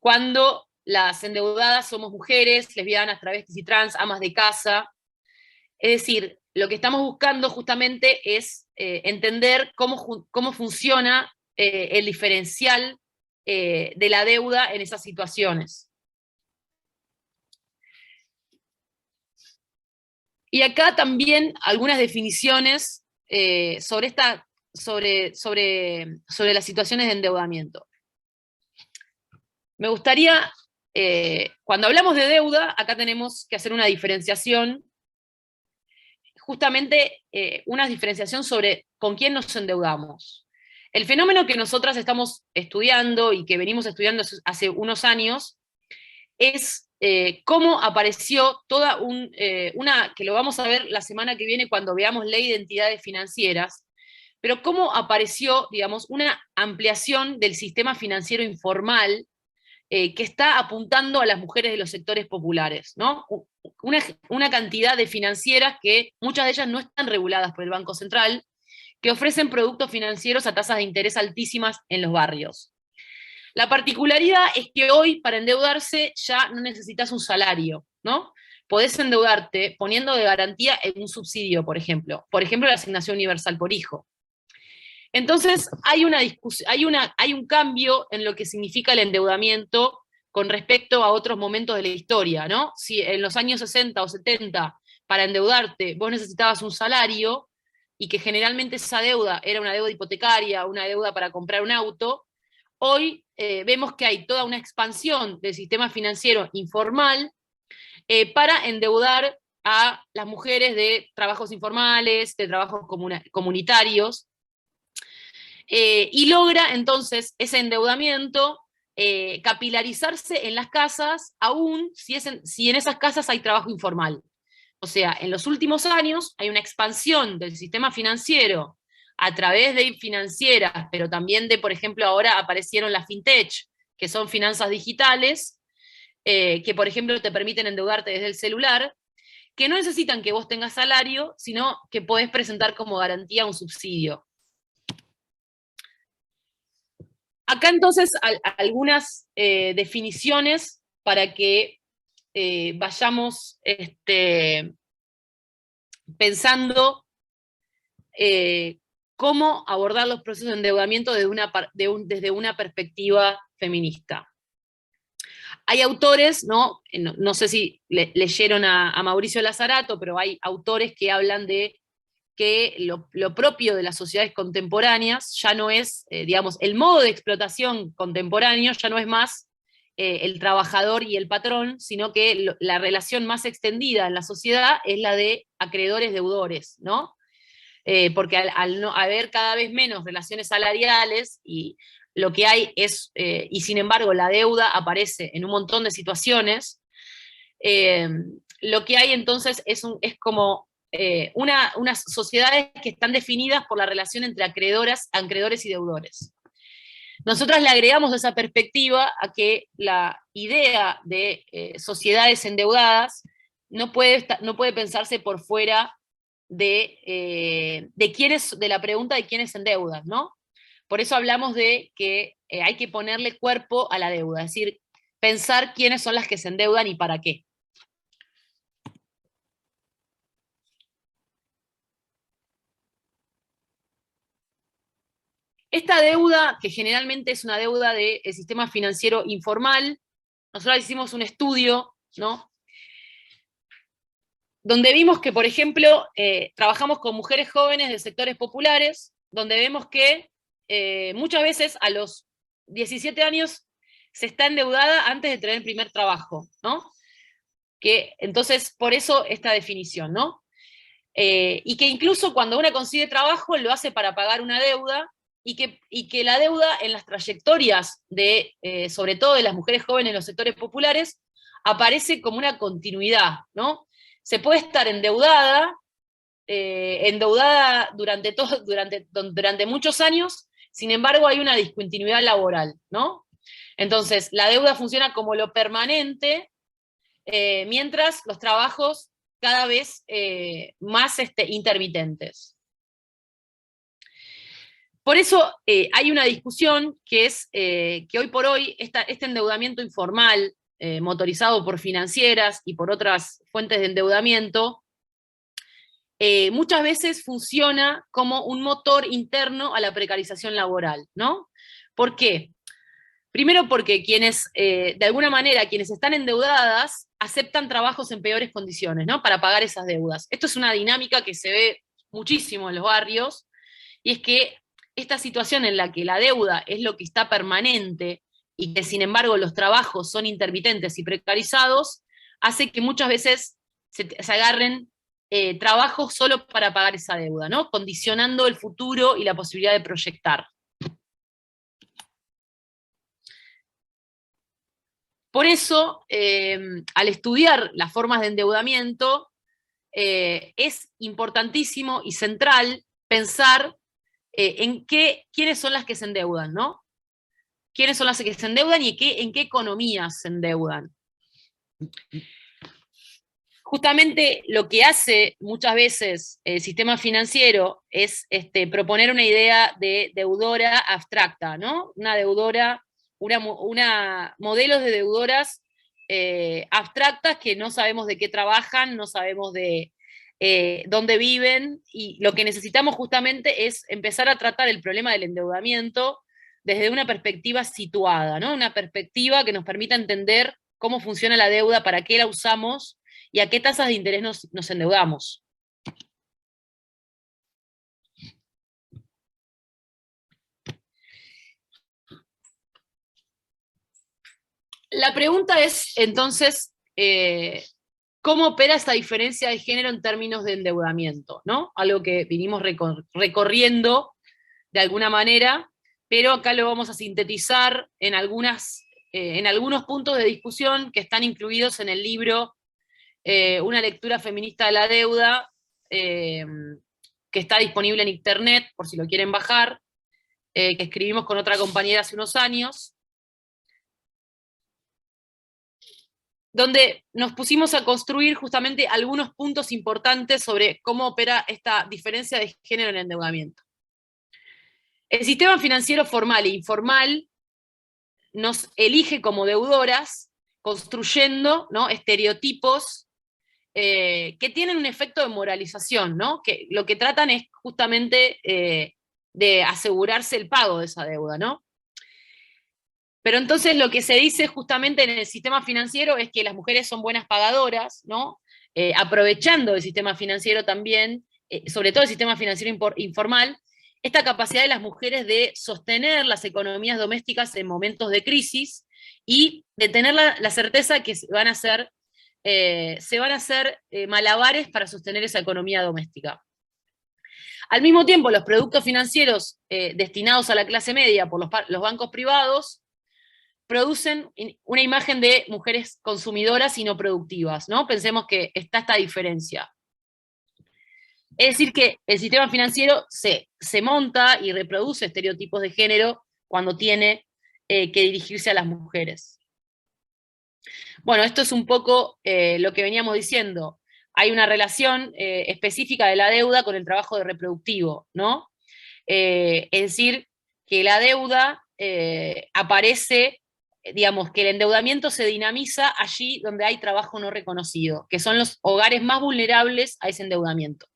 cuando las endeudadas somos mujeres, lesbianas, travestis y trans, amas de casa. Es decir, lo que estamos buscando justamente es entender cómo funciona el diferencial de la deuda en esas situaciones. Y acá también algunas definiciones sobre las situaciones de endeudamiento. Me gustaría, cuando hablamos de deuda, acá tenemos que hacer una diferenciación, justamente una diferenciación sobre con quién nos endeudamos. El fenómeno que nosotras estamos estudiando y que venimos estudiando hace unos años es cómo apareció toda que lo vamos a ver la semana que viene cuando veamos ley de entidades financieras, pero cómo apareció, digamos, una ampliación del sistema financiero informal que está apuntando a las mujeres de los sectores populares, ¿no? Una cantidad de financieras que muchas de ellas no están reguladas por el Banco Central, que ofrecen productos financieros a tasas de interés altísimas en los barrios. La particularidad es que hoy, para endeudarse, ya no necesitas un salario, ¿no? Podés endeudarte poniendo de garantía en un subsidio, por ejemplo la asignación universal por hijo. Entonces, hay un cambio en lo que significa el endeudamiento con respecto a otros momentos de la historia, ¿no? Si en los años 60 o 70, para endeudarte, vos necesitabas un salario, y que generalmente esa deuda era una deuda hipotecaria, una deuda para comprar un auto, hoy vemos que hay toda una expansión del sistema financiero informal para endeudar a las mujeres de trabajos informales, de trabajos comunitarios, y logra entonces ese endeudamiento capilarizarse en las casas, aún si en esas casas hay trabajo informal. O sea, en los últimos años hay una expansión del sistema financiero a través de financieras, pero también de, por ejemplo, ahora aparecieron las fintech, que son finanzas digitales, que, por ejemplo, te permiten endeudarte desde el celular, que no necesitan que vos tengas salario, sino que podés presentar como garantía un subsidio. Acá entonces algunas definiciones para que vayamos pensando cómo abordar los procesos de endeudamiento desde una perspectiva feminista. Hay autores, no sé si leyeron a Mauricio Lazarato, pero hay autores que hablan de que lo propio de las sociedades contemporáneas ya no es, digamos, el modo de explotación contemporáneo ya no es más el trabajador y el patrón, sino que la relación más extendida en la sociedad es la de acreedores-deudores, ¿no? Porque al no haber cada vez menos relaciones salariales y lo que hay es, y sin embargo la deuda aparece en un montón de situaciones, lo que hay entonces es como unas sociedades que están definidas por la relación entre acreedores y deudores. Nosotras le agregamos esa perspectiva a que la idea de sociedades endeudadas no puede pensarse por fuera de la pregunta de quiénes se endeudan, ¿no? Por eso hablamos de que hay que ponerle cuerpo a la deuda, es decir, pensar quiénes son las que se endeudan y para qué. Esta deuda, que generalmente es una deuda del sistema financiero informal, nosotros hicimos un estudio, ¿no? Donde vimos que, por ejemplo, trabajamos con mujeres jóvenes de sectores populares, donde vemos que muchas veces a los 17 años se está endeudada antes de tener el primer trabajo, ¿no? Entonces, por eso esta definición, ¿no? Y que incluso cuando una consigue trabajo lo hace para pagar una deuda, y que la deuda en las trayectorias sobre todo de las mujeres jóvenes en los sectores populares, aparece como una continuidad, ¿no? Se puede estar endeudada durante muchos años, sin embargo hay una discontinuidad laboral, ¿no? Entonces, la deuda funciona como lo permanente, mientras los trabajos cada vez más intermitentes. Por eso hay una discusión que es que hoy por hoy este endeudamiento informal, motorizado por financieras y por otras fuentes de endeudamiento, muchas veces funciona como un motor interno a la precarización laboral, ¿no? ¿Por qué? Primero porque de alguna manera, quienes están endeudadas aceptan trabajos en peores condiciones, ¿no? Para pagar esas deudas. Esto es una dinámica que se ve muchísimo en los barrios, y es que esta situación en la que la deuda es lo que está permanente y que sin embargo los trabajos son intermitentes y precarizados, hace que muchas veces se agarren trabajos solo para pagar esa deuda, ¿no? Condicionando el futuro y la posibilidad de proyectar. Por eso, al estudiar las formas de endeudamiento, es importantísimo y central pensar quiénes son las que se endeudan, ¿no? ¿Quiénes son las que se endeudan y en qué economías se endeudan? Justamente lo que hace muchas veces el sistema financiero es proponer una idea de deudora abstracta, ¿no? Una deudora, modelos de deudoras abstractas que no sabemos de qué trabajan, no sabemos de dónde viven, y lo que necesitamos justamente es empezar a tratar el problema del endeudamiento desde una perspectiva situada, ¿no? Una perspectiva que nos permita entender cómo funciona la deuda, para qué la usamos y a qué tasas de interés nos endeudamos. La pregunta es, entonces, cómo opera esta diferencia de género en términos de endeudamiento, ¿no? Algo que vinimos recorriendo de alguna manera, pero acá lo vamos a sintetizar en algunos puntos de discusión que están incluidos en el libro Una lectura feminista de la deuda, que está disponible en internet, por si lo quieren bajar, que escribimos con otra compañera hace unos años, donde nos pusimos a construir justamente algunos puntos importantes sobre cómo opera esta diferencia de género en el endeudamiento. El sistema financiero formal e informal nos elige como deudoras, construyendo, ¿no?, estereotipos que tienen un efecto de moralización, ¿no? Que lo que tratan es justamente de asegurarse el pago de esa deuda, ¿no? Pero entonces lo que se dice justamente en el sistema financiero es que las mujeres son buenas pagadoras, ¿no? Aprovechando el sistema financiero también, sobre todo el sistema financiero informal, esta capacidad de las mujeres de sostener las economías domésticas en momentos de crisis y de tener la certeza que se van a hacer malabares para sostener esa economía doméstica. Al mismo tiempo, los productos financieros destinados a la clase media por los bancos privados producen una imagen de mujeres consumidoras y no productivas, ¿no? Pensemos que está esta diferencia. Es decir, que el sistema financiero se monta y reproduce estereotipos de género cuando tiene que dirigirse a las mujeres. Bueno, esto es un poco lo que veníamos diciendo. Hay una relación específica de la deuda con el trabajo de reproductivo, ¿no? Es decir, que la deuda aparece, digamos, que el endeudamiento se dinamiza allí donde hay trabajo no reconocido, que son los hogares más vulnerables a ese endeudamiento.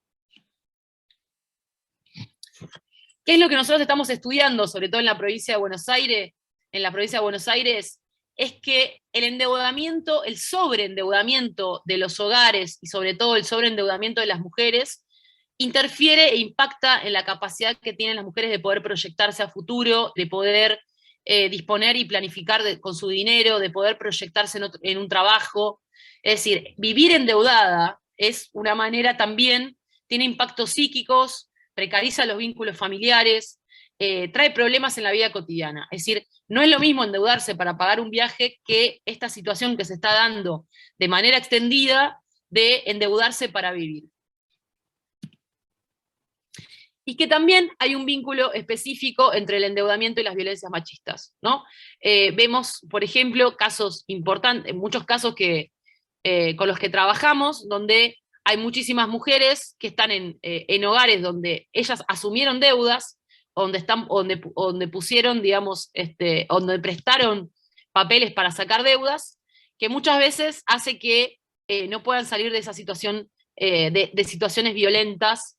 ¿Qué es lo que nosotros estamos estudiando, sobre todo en la provincia de Buenos Aires? En la provincia de Buenos Aires, es que el endeudamiento, el sobreendeudamiento de los hogares y sobre todo el sobreendeudamiento de las mujeres interfiere e impacta en la capacidad que tienen las mujeres de poder proyectarse a futuro, de poder disponer y planificar con su dinero, de poder proyectarse en un trabajo. Es decir, vivir endeudada es una manera también, tiene impactos psíquicos, precariza los vínculos familiares, trae problemas en la vida cotidiana. Es decir, no es lo mismo endeudarse para pagar un viaje que esta situación que se está dando de manera extendida de endeudarse para vivir. Y que también hay un vínculo específico entre el endeudamiento y las violencias machistas, ¿no? Vemos, por ejemplo, casos importantes, muchos casos con los que trabajamos, donde hay muchísimas mujeres que están en hogares donde ellas asumieron deudas, donde pusieron, digamos, donde prestaron papeles para sacar deudas, que muchas veces hace que no puedan salir de esa situación, de situaciones violentas,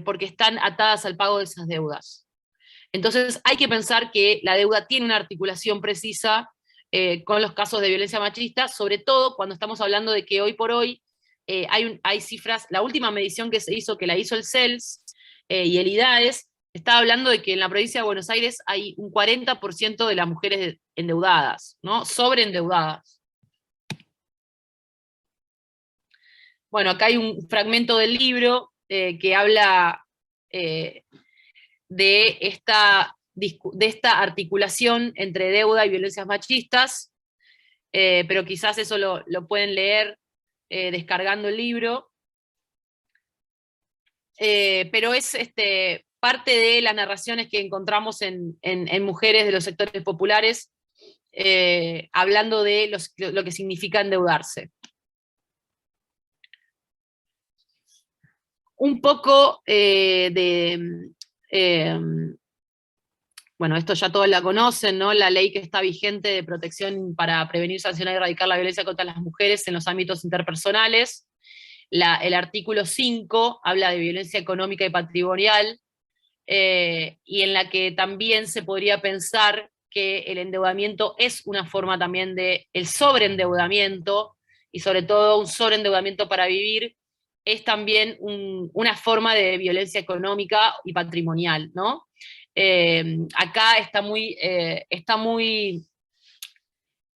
porque están atadas al pago de esas deudas. Entonces hay que pensar que la deuda tiene una articulación precisa con los casos de violencia machista, sobre todo cuando estamos hablando de que hoy por hoy hay cifras, la última medición que se hizo, que la hizo el CELS y el IDAES, estaba hablando de que en la provincia de Buenos Aires hay un 40% de las mujeres endeudadas, ¿no? Sobreendeudadas. Bueno, acá hay un fragmento del libro que habla de esta articulación entre deuda y violencias machistas, pero quizás eso lo pueden leer descargando el libro. Pero es parte de las narraciones que encontramos en mujeres de los sectores populares, hablando de lo que significa endeudarse. Un poco bueno, esto ya todos la conocen, ¿no? La ley que está vigente de protección para prevenir, sancionar y erradicar la violencia contra las mujeres en los ámbitos interpersonales. El artículo 5 habla de violencia económica y patrimonial, y en la que también se podría pensar que el endeudamiento es una forma también de el sobreendeudamiento, y sobre todo un sobreendeudamiento para vivir, es también una forma de violencia económica y patrimonial, ¿no? Acá está muy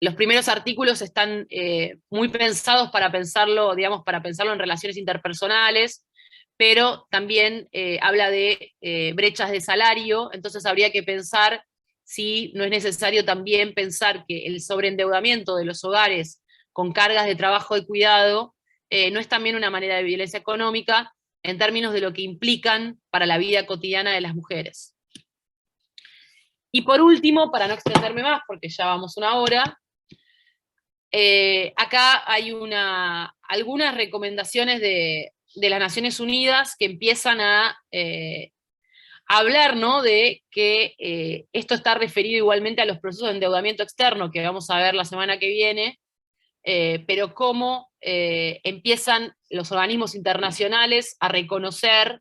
los primeros artículos están muy pensados para pensarlo, digamos, para pensarlo en relaciones interpersonales, pero también habla de brechas de salario, entonces habría que pensar si no es necesario también pensar que el sobreendeudamiento de los hogares con cargas de trabajo y cuidado no es también una manera de violencia económica en términos de lo que implican para la vida cotidiana de las mujeres. Y por último, para no extenderme más, porque ya vamos una hora, acá hay algunas recomendaciones de las Naciones Unidas que empiezan a hablar, ¿no?, de que esto está referido igualmente a los procesos de endeudamiento externo, que vamos a ver la semana que viene, pero cómo empiezan los organismos internacionales a reconocer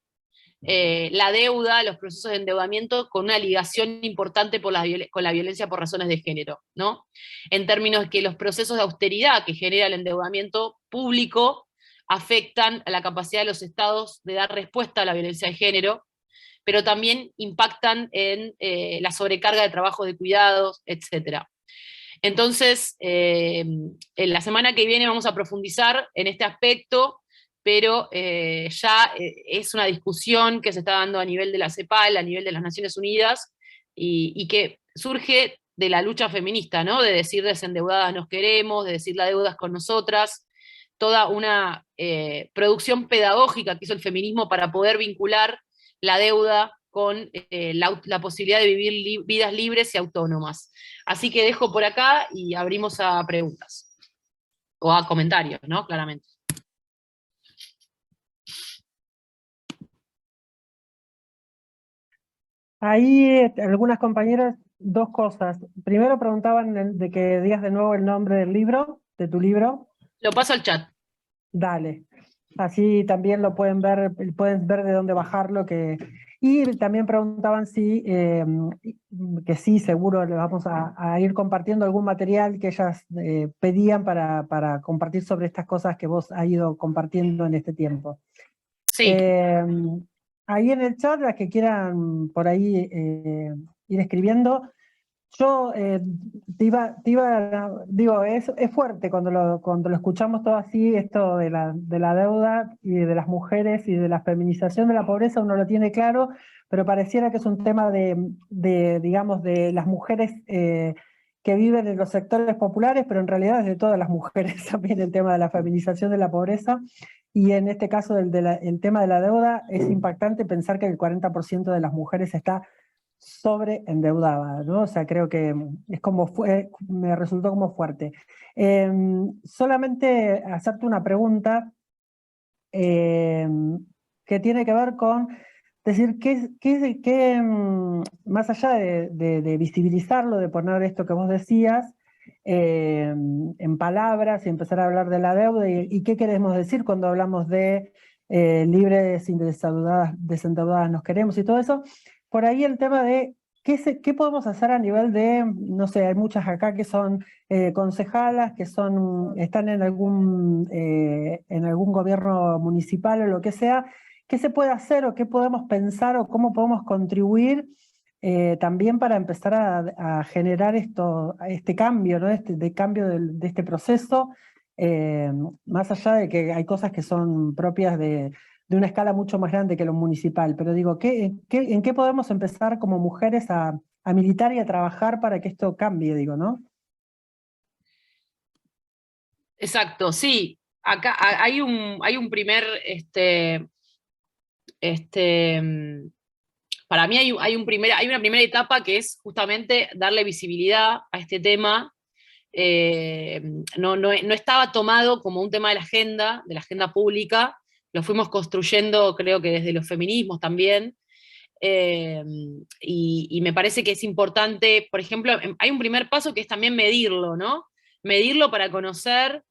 la deuda, los procesos de endeudamiento, con una ligación importante con la violencia por razones de género, ¿no? En términos de que los procesos de austeridad que genera el endeudamiento público afectan a la capacidad de los estados de dar respuesta a la violencia de género, pero también impactan en la sobrecarga de trabajo de cuidados, etc. Entonces, en la semana que viene vamos a profundizar en este aspecto, pero ya es una discusión que se está dando a nivel de la CEPAL, a nivel de las Naciones Unidas, y que surge de la lucha feminista, ¿no? De decir desendeudadas nos queremos, de decir la deuda es con nosotras, toda una producción pedagógica que hizo el feminismo para poder vincular la deuda con la posibilidad de vivir vidas libres y autónomas. Así que dejo por acá y abrimos a preguntas, o a comentarios, ¿no? Claramente. Ahí algunas compañeras, dos cosas. Primero preguntaban de que digas de nuevo el nombre del libro, de tu libro. Lo paso al chat. Dale. Así también lo pueden ver de dónde bajarlo. Y también preguntaban si, que sí, seguro le vamos a ir compartiendo algún material que ellas pedían para compartir sobre estas cosas que vos has ido compartiendo en este tiempo. Sí. Ahí en el chat, las que quieran por ahí ir escribiendo, yo digo, es fuerte cuando lo escuchamos todo así, esto de la deuda y de las mujeres y de la feminización de la pobreza, uno lo tiene claro, pero pareciera que es un tema digamos, de las mujeres que viven en los sectores populares, pero en realidad es de todas las mujeres también el tema de la feminización de la pobreza. Y en este caso, el tema de la deuda, es impactante pensar que el 40% de las mujeres está sobreendeudada, ¿no? O sea, creo que me resultó como fuerte. Solamente hacerte una pregunta que tiene que ver con decir más allá de visibilizarlo, de poner esto que vos decías en palabras y empezar a hablar de la deuda, y qué queremos decir cuando hablamos de libres y desendeudadas nos queremos y todo eso. Por ahí el tema de qué podemos hacer a nivel de, no sé, hay muchas acá que son concejalas, que están en algún gobierno municipal o lo que sea. ¿Qué se puede hacer o qué podemos pensar o cómo podemos contribuir también para empezar a generar este cambio, ¿no? Cambio de este proceso, más allá de que hay cosas que son propias de una escala mucho más grande que lo municipal, pero digo, ¿en qué podemos empezar como mujeres a militar y a trabajar para que esto cambie, digo, ¿no? Exacto, sí. Acá hay un primer, para mí hay una primera etapa que es justamente darle visibilidad a este tema. No estaba tomado como un tema de la agenda pública, lo fuimos construyendo creo que desde los feminismos también, y me parece que es importante, por ejemplo, hay un primer paso que es también medirlo, ¿no? Medirlo para conocer,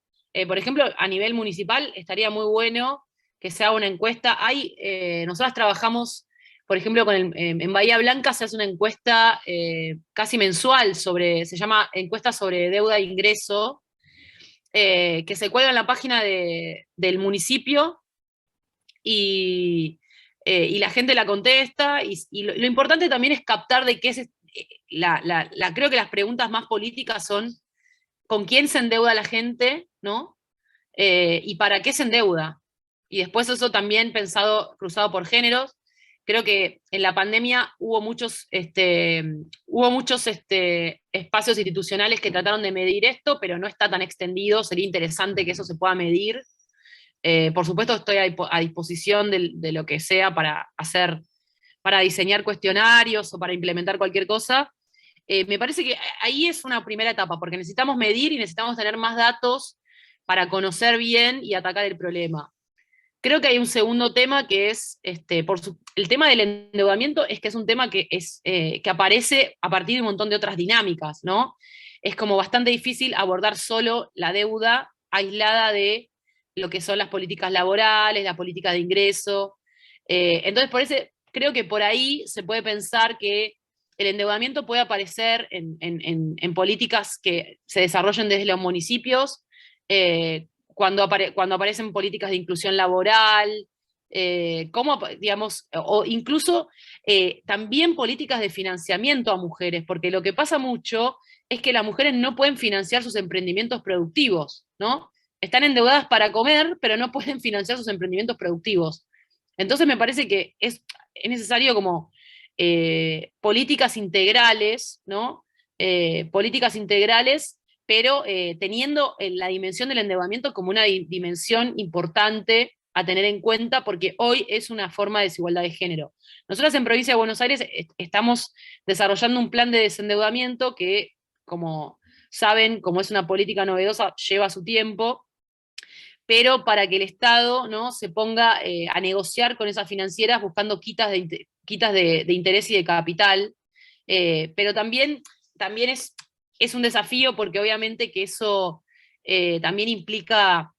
por ejemplo, a nivel municipal estaría muy bueno que se haga una encuesta. Nosotras trabajamos, por ejemplo, en Bahía Blanca se hace una encuesta casi mensual se llama encuesta sobre deuda e ingreso, que se cuelga en la página del municipio y la gente la contesta, y lo importante también es captar de qué es, creo que las preguntas más políticas son con quién se endeuda la gente, ¿no? Y para qué se endeuda. Y después eso también pensado, cruzado por géneros. Creo que en la pandemia hubo muchos espacios institucionales que trataron de medir esto, pero no está tan extendido. Sería interesante que eso se pueda medir. Por supuesto, estoy a disposición de lo que sea para diseñar cuestionarios o para implementar cualquier cosa. Me parece que ahí es una primera etapa, porque necesitamos medir y necesitamos tener más datos para conocer bien y atacar el problema. Creo que hay un segundo tema que es, el tema del endeudamiento es que es un tema que aparece a partir de un montón de otras dinámicas, ¿no? Es como bastante difícil abordar solo la deuda aislada de lo que son las políticas laborales, la política de ingreso. Entonces, por eso creo que por ahí se puede pensar que el endeudamiento puede aparecer en políticas que se desarrollen desde los municipios, cuando aparecen políticas de inclusión laboral, digamos, o incluso también políticas de financiamiento a mujeres, porque lo que pasa mucho es que las mujeres no pueden financiar sus emprendimientos productivos, ¿no? Están endeudadas para comer, pero no pueden financiar sus emprendimientos productivos. Entonces me parece que es necesario como políticas integrales, ¿no? Políticas integrales, pero teniendo la dimensión del endeudamiento como una dimensión importante a tener en cuenta, porque hoy es una forma de desigualdad de género. Nosotros en Provincia de Buenos Aires estamos desarrollando un plan de desendeudamiento que, como saben, como es una política novedosa, lleva su tiempo, pero para que el Estado, ¿no?, se ponga a negociar con esas financieras buscando quitas de interés y de capital, pero también es un desafío porque obviamente que eso también implica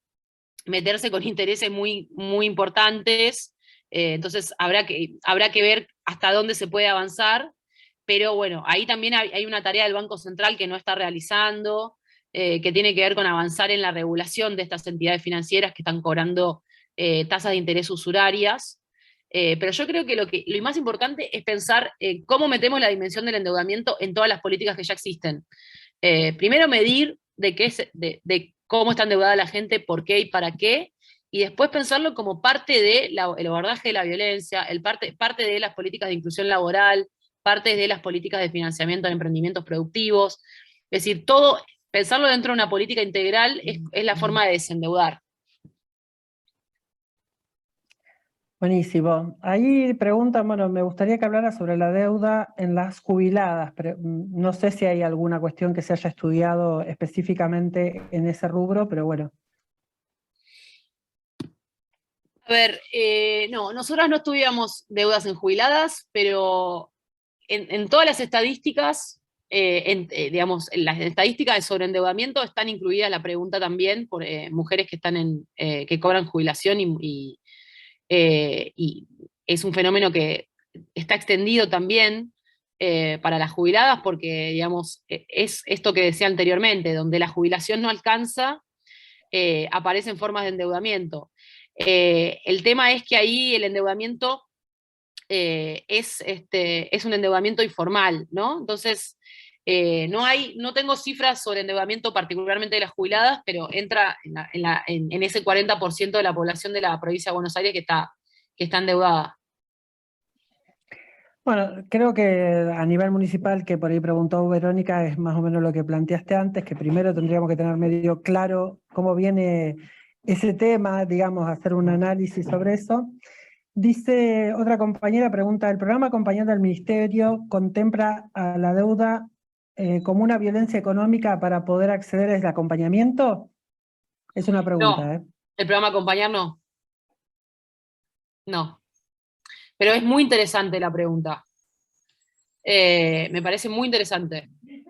meterse con intereses muy, muy importantes, entonces habrá que ver hasta dónde se puede avanzar, pero bueno, ahí también hay una tarea del Banco Central que no está realizando, que tiene que ver con avanzar en la regulación de estas entidades financieras que están cobrando tasas de interés usurarias. Pero yo creo que lo más importante es pensar cómo metemos la dimensión del endeudamiento en todas las políticas que ya existen. Primero medir de cómo está endeudada la gente, por qué y para qué, y después pensarlo como parte del abordaje de la violencia, parte de las políticas de inclusión laboral, parte de las políticas de financiamiento de emprendimientos productivos. Es decir, pensarlo dentro de una política integral es la forma de desendeudar. Buenísimo. Ahí preguntan, bueno, me gustaría que hablara sobre la deuda en las jubiladas, pero no sé si hay alguna cuestión que se haya estudiado específicamente en ese rubro, pero bueno. A ver, no, nosotras no estudiamos deudas en jubiladas, pero en todas las estadísticas, digamos, en las estadísticas de sobreendeudamiento están incluidas la pregunta también por mujeres que que cobran jubilación y es un fenómeno que está extendido también para las jubiladas porque, digamos, es esto que decía anteriormente, donde la jubilación no alcanza, aparecen formas de endeudamiento. El tema es que ahí el endeudamiento es un endeudamiento informal, ¿no? Entonces, no tengo cifras sobre endeudamiento particularmente de las jubiladas, pero entra en ese 40% de la población de la provincia de Buenos Aires que está endeudada. Bueno, creo que a nivel municipal, que por ahí preguntó Verónica, es más o menos lo que planteaste antes, que primero tendríamos que tener medio claro cómo viene ese tema, digamos, hacer un análisis sobre eso. Dice otra compañera, pregunta, ¿el programa acompañante del Ministerio contempla a la deuda como una violencia económica para poder acceder al acompañamiento? Es una pregunta, No, ¿eh? el programa Acompañar no. No. Pero es muy interesante la pregunta. Me parece muy interesante. Sí.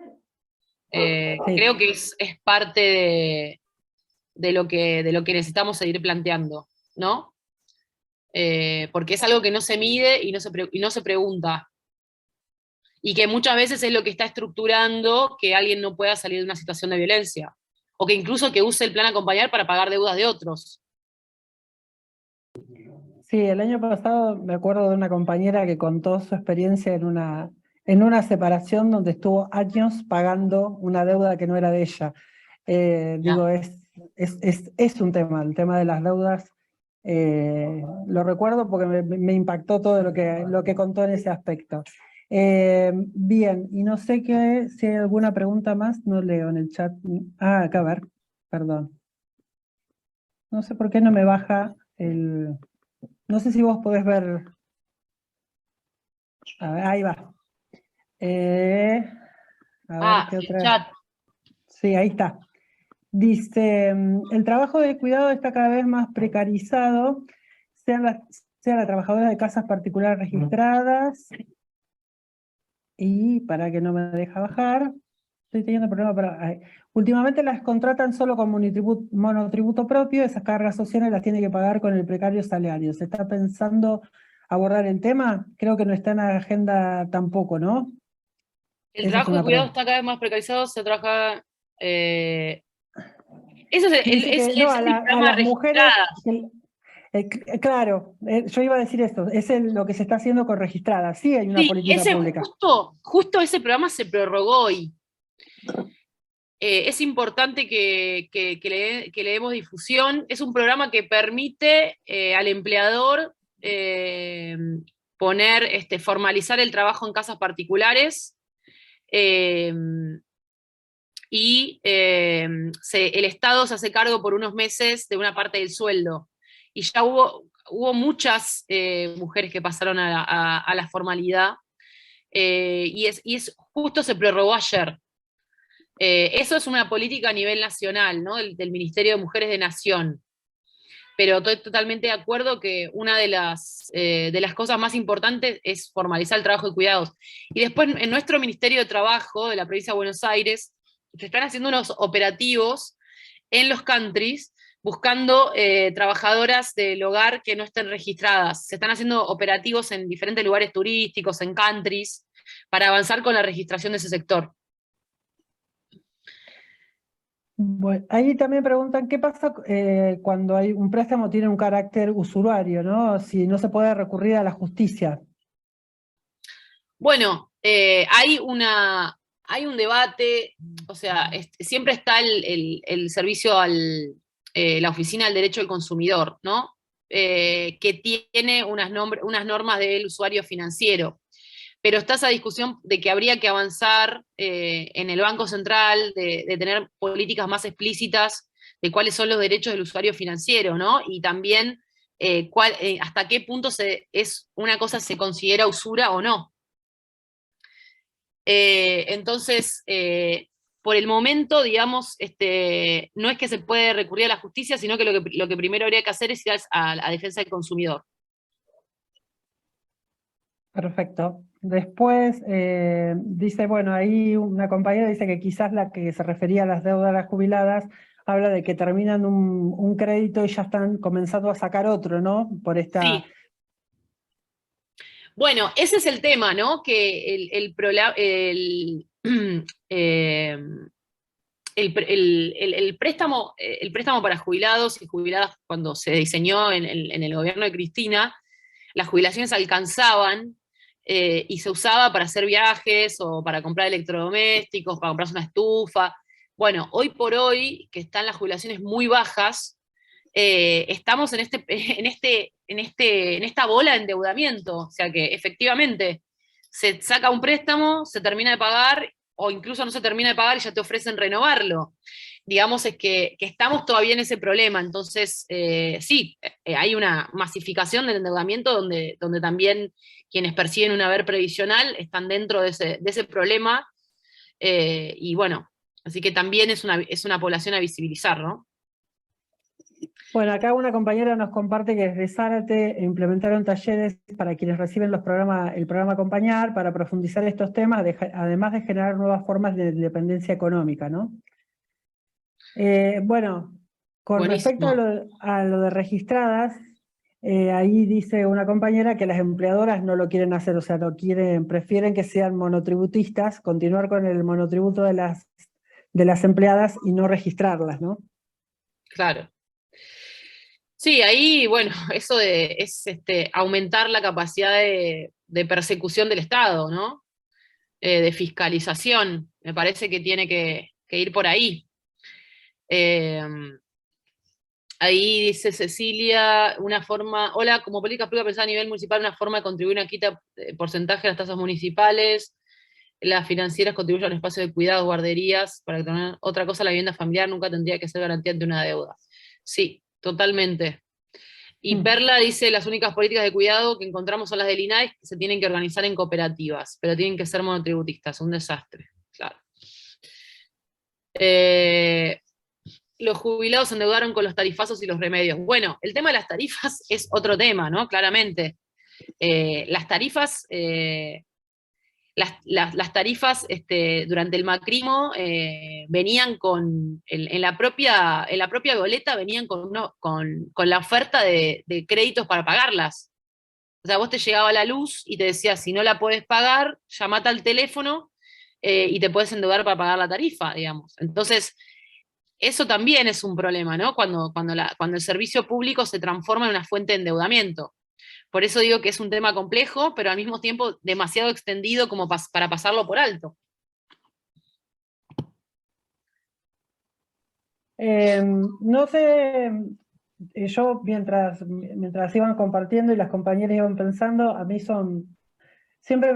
Creo que es parte de lo que necesitamos seguir planteando, ¿no? Porque es algo que no se mide y no se pregunta. Y que muchas veces es lo que está estructurando que alguien no pueda salir de una situación de violencia. O que incluso que use el plan Acompañar para pagar deudas de otros. Sí, el año pasado me acuerdo de una compañera que contó su experiencia en una separación donde estuvo años pagando una deuda que no era de ella. Digo, es un tema, el tema de las deudas. Lo recuerdo porque me impactó todo lo que contó en ese aspecto. Bien, y no sé si hay alguna pregunta más, no leo en el chat. Ah, acá, a ver, perdón. No sé por qué no me baja el... No sé si vos podés ver... A ver, ahí va. A ver qué el otra... chat. Sí, ahí está. Dice, el trabajo de cuidado está cada vez más precarizado, sean las trabajadoras de casas particulares registradas, y para que no me deja bajar, estoy teniendo problemas para... Últimamente las contratan solo con monotributo propio, esas cargas sociales las tiene que pagar con el precario salario. ¿Se está pensando abordar el tema? Creo que no está en la agenda tampoco, ¿no? El Esa es trabajo de una cuidado pregunta. está cada vez más precarizado, se trabaja... eso Dice es que no, el a programa las mujeres, registradas. claro, yo iba a decir esto, es lo que se está haciendo con registradas, sí hay una Sí, política pública. justo ese programa se prorrogó hoy. Es importante que le demos difusión. Es un programa que permite al empleador formalizar el trabajo en casas particulares eh, y el Estado se hace cargo por unos meses de una parte del sueldo. Y ya hubo muchas mujeres que pasaron a la formalidad y justo se prorrogó ayer. Eso es una política a nivel nacional, ¿no? Del Ministerio de Mujeres de Nación. Pero estoy totalmente de acuerdo que una de las cosas más importantes es formalizar el trabajo de cuidados. Y después en nuestro Ministerio de Trabajo de la provincia de Buenos Aires se están haciendo unos operativos en los countries buscando trabajadoras del hogar que no estén registradas. Se están haciendo operativos en diferentes lugares turísticos, en countries, para avanzar con la registración de ese sector. Bueno, ahí también preguntan qué pasa cuando hay un préstamo tiene un carácter usurario, ¿no? Si no se puede recurrir a la justicia. Bueno, hay un debate, o sea, siempre está el servicio la Oficina del Derecho del Consumidor, ¿no? Que tiene unas normas del usuario financiero. Pero está esa discusión de que habría que avanzar en el Banco Central, de tener políticas más explícitas de cuáles son los derechos del usuario financiero, ¿no? Y también hasta qué punto una cosa se considera usura o no. Entonces, por el momento, digamos, no es que se puede recurrir a la justicia, sino que lo que primero habría que hacer es ir a defensa del consumidor. Perfecto. Después dice, bueno, ahí una compañera dice que quizás la que se refería a las deudas de las jubiladas habla de que terminan un crédito y ya están comenzando a sacar otro, ¿no? Por esta... Sí. Bueno, ese es el tema, ¿no? Que eh, el préstamo para jubilados y jubiladas, cuando se diseñó en el gobierno de Cristina, las jubilaciones alcanzaban y se usaba para hacer viajes o para comprar electrodomésticos, para comprarse una estufa. Bueno, hoy por hoy, que están las jubilaciones muy bajas, estamos en esta bola de endeudamiento. O sea que efectivamente se saca un préstamo, se termina de pagar, o incluso no se termina de pagar y ya te ofrecen renovarlo. Digamos, es que estamos todavía en ese problema. Entonces, sí, hay una masificación del endeudamiento donde también quienes perciben un haber previsional están dentro de ese problema. Y bueno, así que también es una población a visibilizar, ¿no? Bueno, acá una compañera nos comparte que desde Zárate implementaron talleres para quienes reciben el programa Acompañar para profundizar estos temas, además de generar nuevas formas de independencia económica, ¿no? Bueno, con respecto Buenísimo. a lo de registradas, ahí dice una compañera que las empleadoras no lo quieren hacer, o sea, prefieren que sean monotributistas, continuar con el monotributo de las empleadas y no registrarlas, ¿no? Claro. Sí, ahí, bueno, es aumentar la capacidad de persecución del Estado, ¿no? De fiscalización. Me parece que tiene que ir por ahí. Ahí dice Cecilia, una forma, hola, como política pública pensada a nivel municipal, una forma de contribuir a una quita porcentaje de las tasas municipales, las financieras contribuyen al espacio de cuidados, guarderías, para que tengan otra cosa, la vivienda familiar nunca tendría que ser garantía ante una deuda. Sí, totalmente. Y Perla dice, las únicas políticas de cuidado que encontramos son las del INAE, que se tienen que organizar en cooperativas, pero tienen que ser monotributistas, un desastre, claro. Los jubilados se endeudaron con los tarifazos y los remedios. Bueno, el tema de las tarifas es otro tema, ¿no? Claramente. Las tarifas, las tarifas durante el macrismo venían en la propia boleta venían con la oferta de créditos para pagarlas. O sea, vos te llegaba la luz y te decía, si no la podés pagar, llamate al teléfono y te puedes endeudar para pagar la tarifa, digamos. Entonces, eso también es un problema, ¿no? Cuando el servicio público se transforma en una fuente de endeudamiento. Por eso digo que es un tema complejo, pero al mismo tiempo demasiado extendido como para pasarlo por alto. No sé, yo mientras iban compartiendo y las compañeras iban pensando, a mí siempre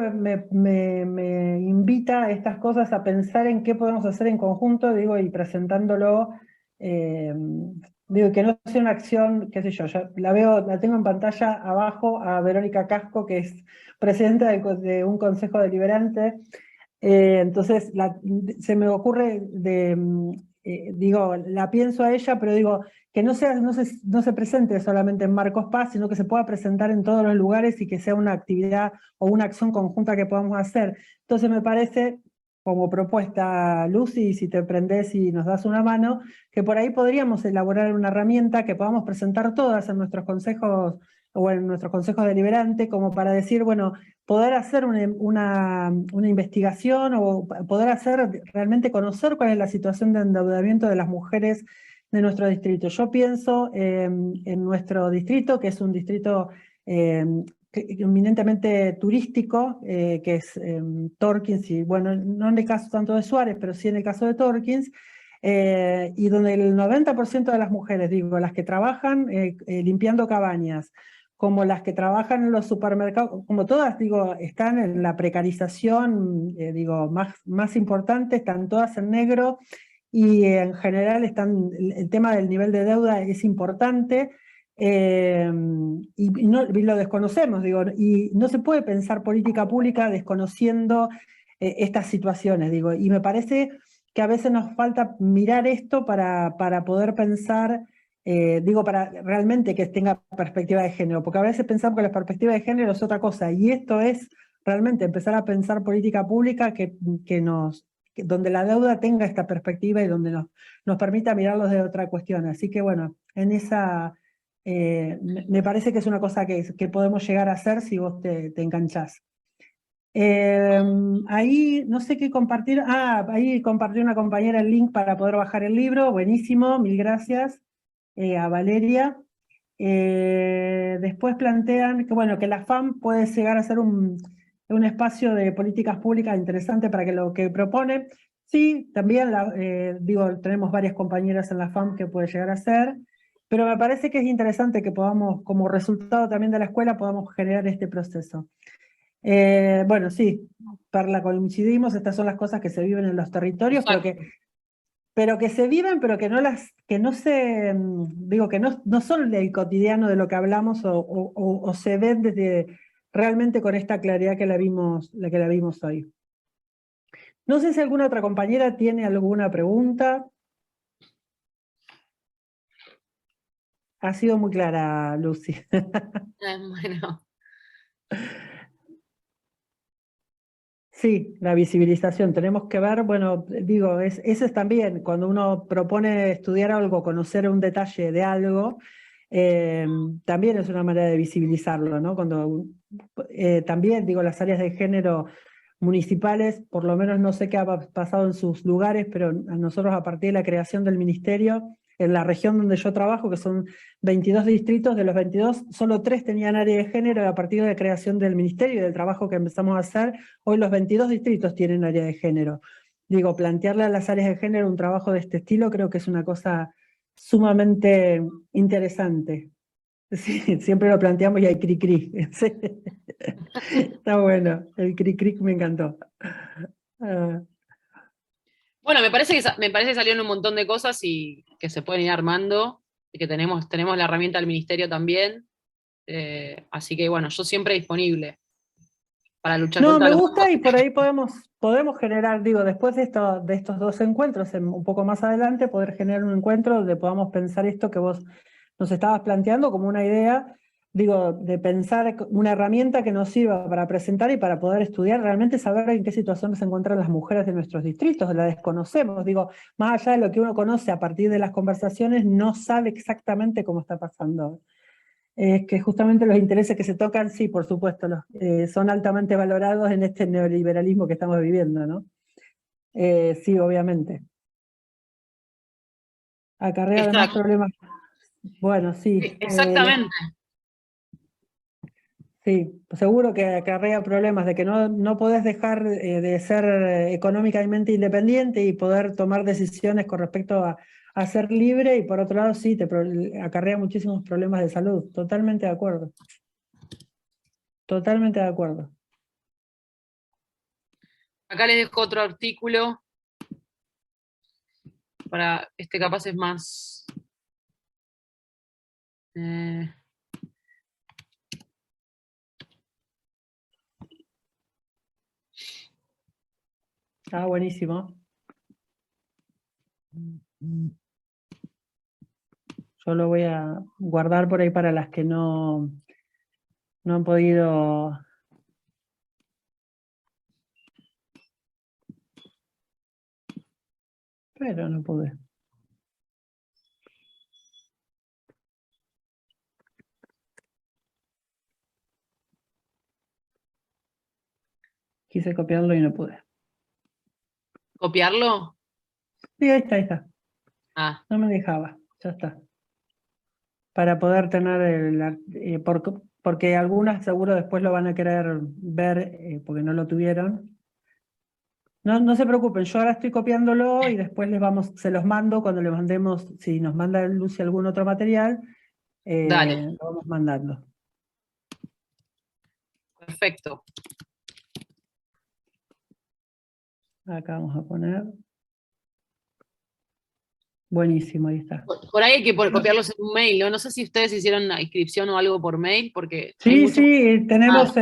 me invita a estas cosas a pensar en qué podemos hacer en conjunto, digo, y presentándolo, digo, que no sea una acción, qué sé yo, ya la tengo en pantalla abajo a Verónica Casco, que es presidenta de un consejo deliberante. Entonces se me ocurre digo, la pienso a ella, pero digo, que no se presente solamente en Marcos Paz, sino que se pueda presentar en todos los lugares y que sea una actividad o una acción conjunta que podamos hacer. Entonces me parece, como propuesta, Lucy, si te prendés y nos das una mano, que por ahí podríamos elaborar una herramienta que podamos presentar todas en nuestros consejos o en nuestros consejos deliberantes, como para decir, bueno, poder hacer una investigación o poder hacer realmente conocer cuál es la situación de endeudamiento de las mujeres de nuestro distrito. Yo pienso en nuestro distrito, que es un distrito eminentemente turístico, que es Torkins, y bueno, no en el caso tanto de Suárez, pero sí en el caso de Torkins, y donde el 90% de las mujeres, digo, las que trabajan limpiando cabañas, como las que trabajan en los supermercados, como todas, digo, están en la precarización, digo, más importante, están todas en negro, y en general el tema del nivel de deuda es importante, y lo desconocemos, digo, y no se puede pensar política pública desconociendo estas situaciones, digo, y me parece que a veces nos falta mirar esto para poder pensar, digo, para realmente que tenga perspectiva de género, porque a veces pensamos que la perspectiva de género es otra cosa, y esto es realmente empezar a pensar política pública donde la deuda tenga esta perspectiva y donde nos permita mirarlos de otra cuestión. Así que bueno, en esa me parece que es una cosa que podemos llegar a hacer si vos te enganchás. Ahí no sé qué compartir. Ahí compartió una compañera el link para poder bajar el libro. Buenísimo, mil gracias a Valeria. Después plantean que, bueno, que la FAM puede llegar a ser un espacio de políticas públicas interesante para que lo que propone. Sí, también digo, tenemos varias compañeras en la FAM que puede llegar a ser, pero me parece que es interesante que podamos, como resultado también de la escuela, podamos generar este proceso. Bueno, sí, Perla, coincidimos, estas son las cosas que se viven en los territorios, pero que se viven, pero que no se, digo, que no son el cotidiano de lo que hablamos o se ven realmente con esta claridad que la vimos hoy. No sé si alguna otra compañera tiene alguna pregunta. Ha sido muy clara, Lucy. Bueno. Sí, la visibilización. Tenemos que ver, bueno, digo, eso es también, cuando uno propone estudiar algo, conocer un detalle de algo, también es una manera de visibilizarlo, ¿no? También, digo, las áreas de género municipales, por lo menos no sé qué ha pasado en sus lugares, pero a nosotros a partir de la creación del ministerio, en la región donde yo trabajo, que son 22 distritos, de los 22, solo 3 tenían área de género, y a partir de la creación del ministerio y del trabajo que empezamos a hacer, hoy los 22 distritos tienen área de género. digo, plantearle a las áreas de género un trabajo de este estilo creo que es una cosa sumamente interesante. Sí, siempre lo planteamos y hay cri-cri. Sí. Está bueno, el cri-cri me encantó. Ah, Bueno, me parece que salieron un montón de cosas y que se pueden ir armando, y que tenemos la herramienta del ministerio también. Así que bueno, yo siempre disponible para luchar no, contra me los... gusta y por ahí podemos generar, digo, después de estos dos encuentros, un poco más adelante, poder generar un encuentro donde podamos pensar esto que vos nos estabas planteando como una idea, digo, de pensar una herramienta que nos sirva para presentar y para poder estudiar, realmente saber en qué situación se encuentran las mujeres de nuestros distritos, la desconocemos, digo, más allá de lo que uno conoce a partir de las conversaciones, no sabe exactamente cómo está pasando. Es que justamente los intereses que se tocan, sí, por supuesto, son altamente valorados en este neoliberalismo que estamos viviendo, ¿no? Sí, obviamente. Acarrea además Exacto, problemas. Bueno, sí. exactamente. Sí, seguro que acarrea problemas de que no podés dejar de ser económicamente independiente y poder tomar decisiones con respecto a ser libre, y por otro lado sí, acarrea muchísimos problemas de salud. Totalmente de acuerdo. Totalmente de acuerdo. Acá les dejo otro artículo para este capaz es más... eh, Ah, buenísimo. Yo lo voy a guardar por ahí para las que no han podido. Pero no pude. Quise copiarlo y no pude. ¿Copiarlo? Sí, ahí está, ahí está. Ah, No me dejaba. Ya está. Para poder tener porque algunas seguro después lo van a querer ver porque no lo tuvieron. No se preocupen, yo ahora estoy copiándolo y después se los mando cuando le mandemos, si nos manda Lucy algún otro material, dale, lo vamos mandando. perfecto. Acá vamos a poner. Buenísimo, ahí está. Por ahí hay que copiarlos en un mail, ¿no? No sé si ustedes hicieron una inscripción o algo por mail, porque hay Sí, muchos... sí, Ah, tenemos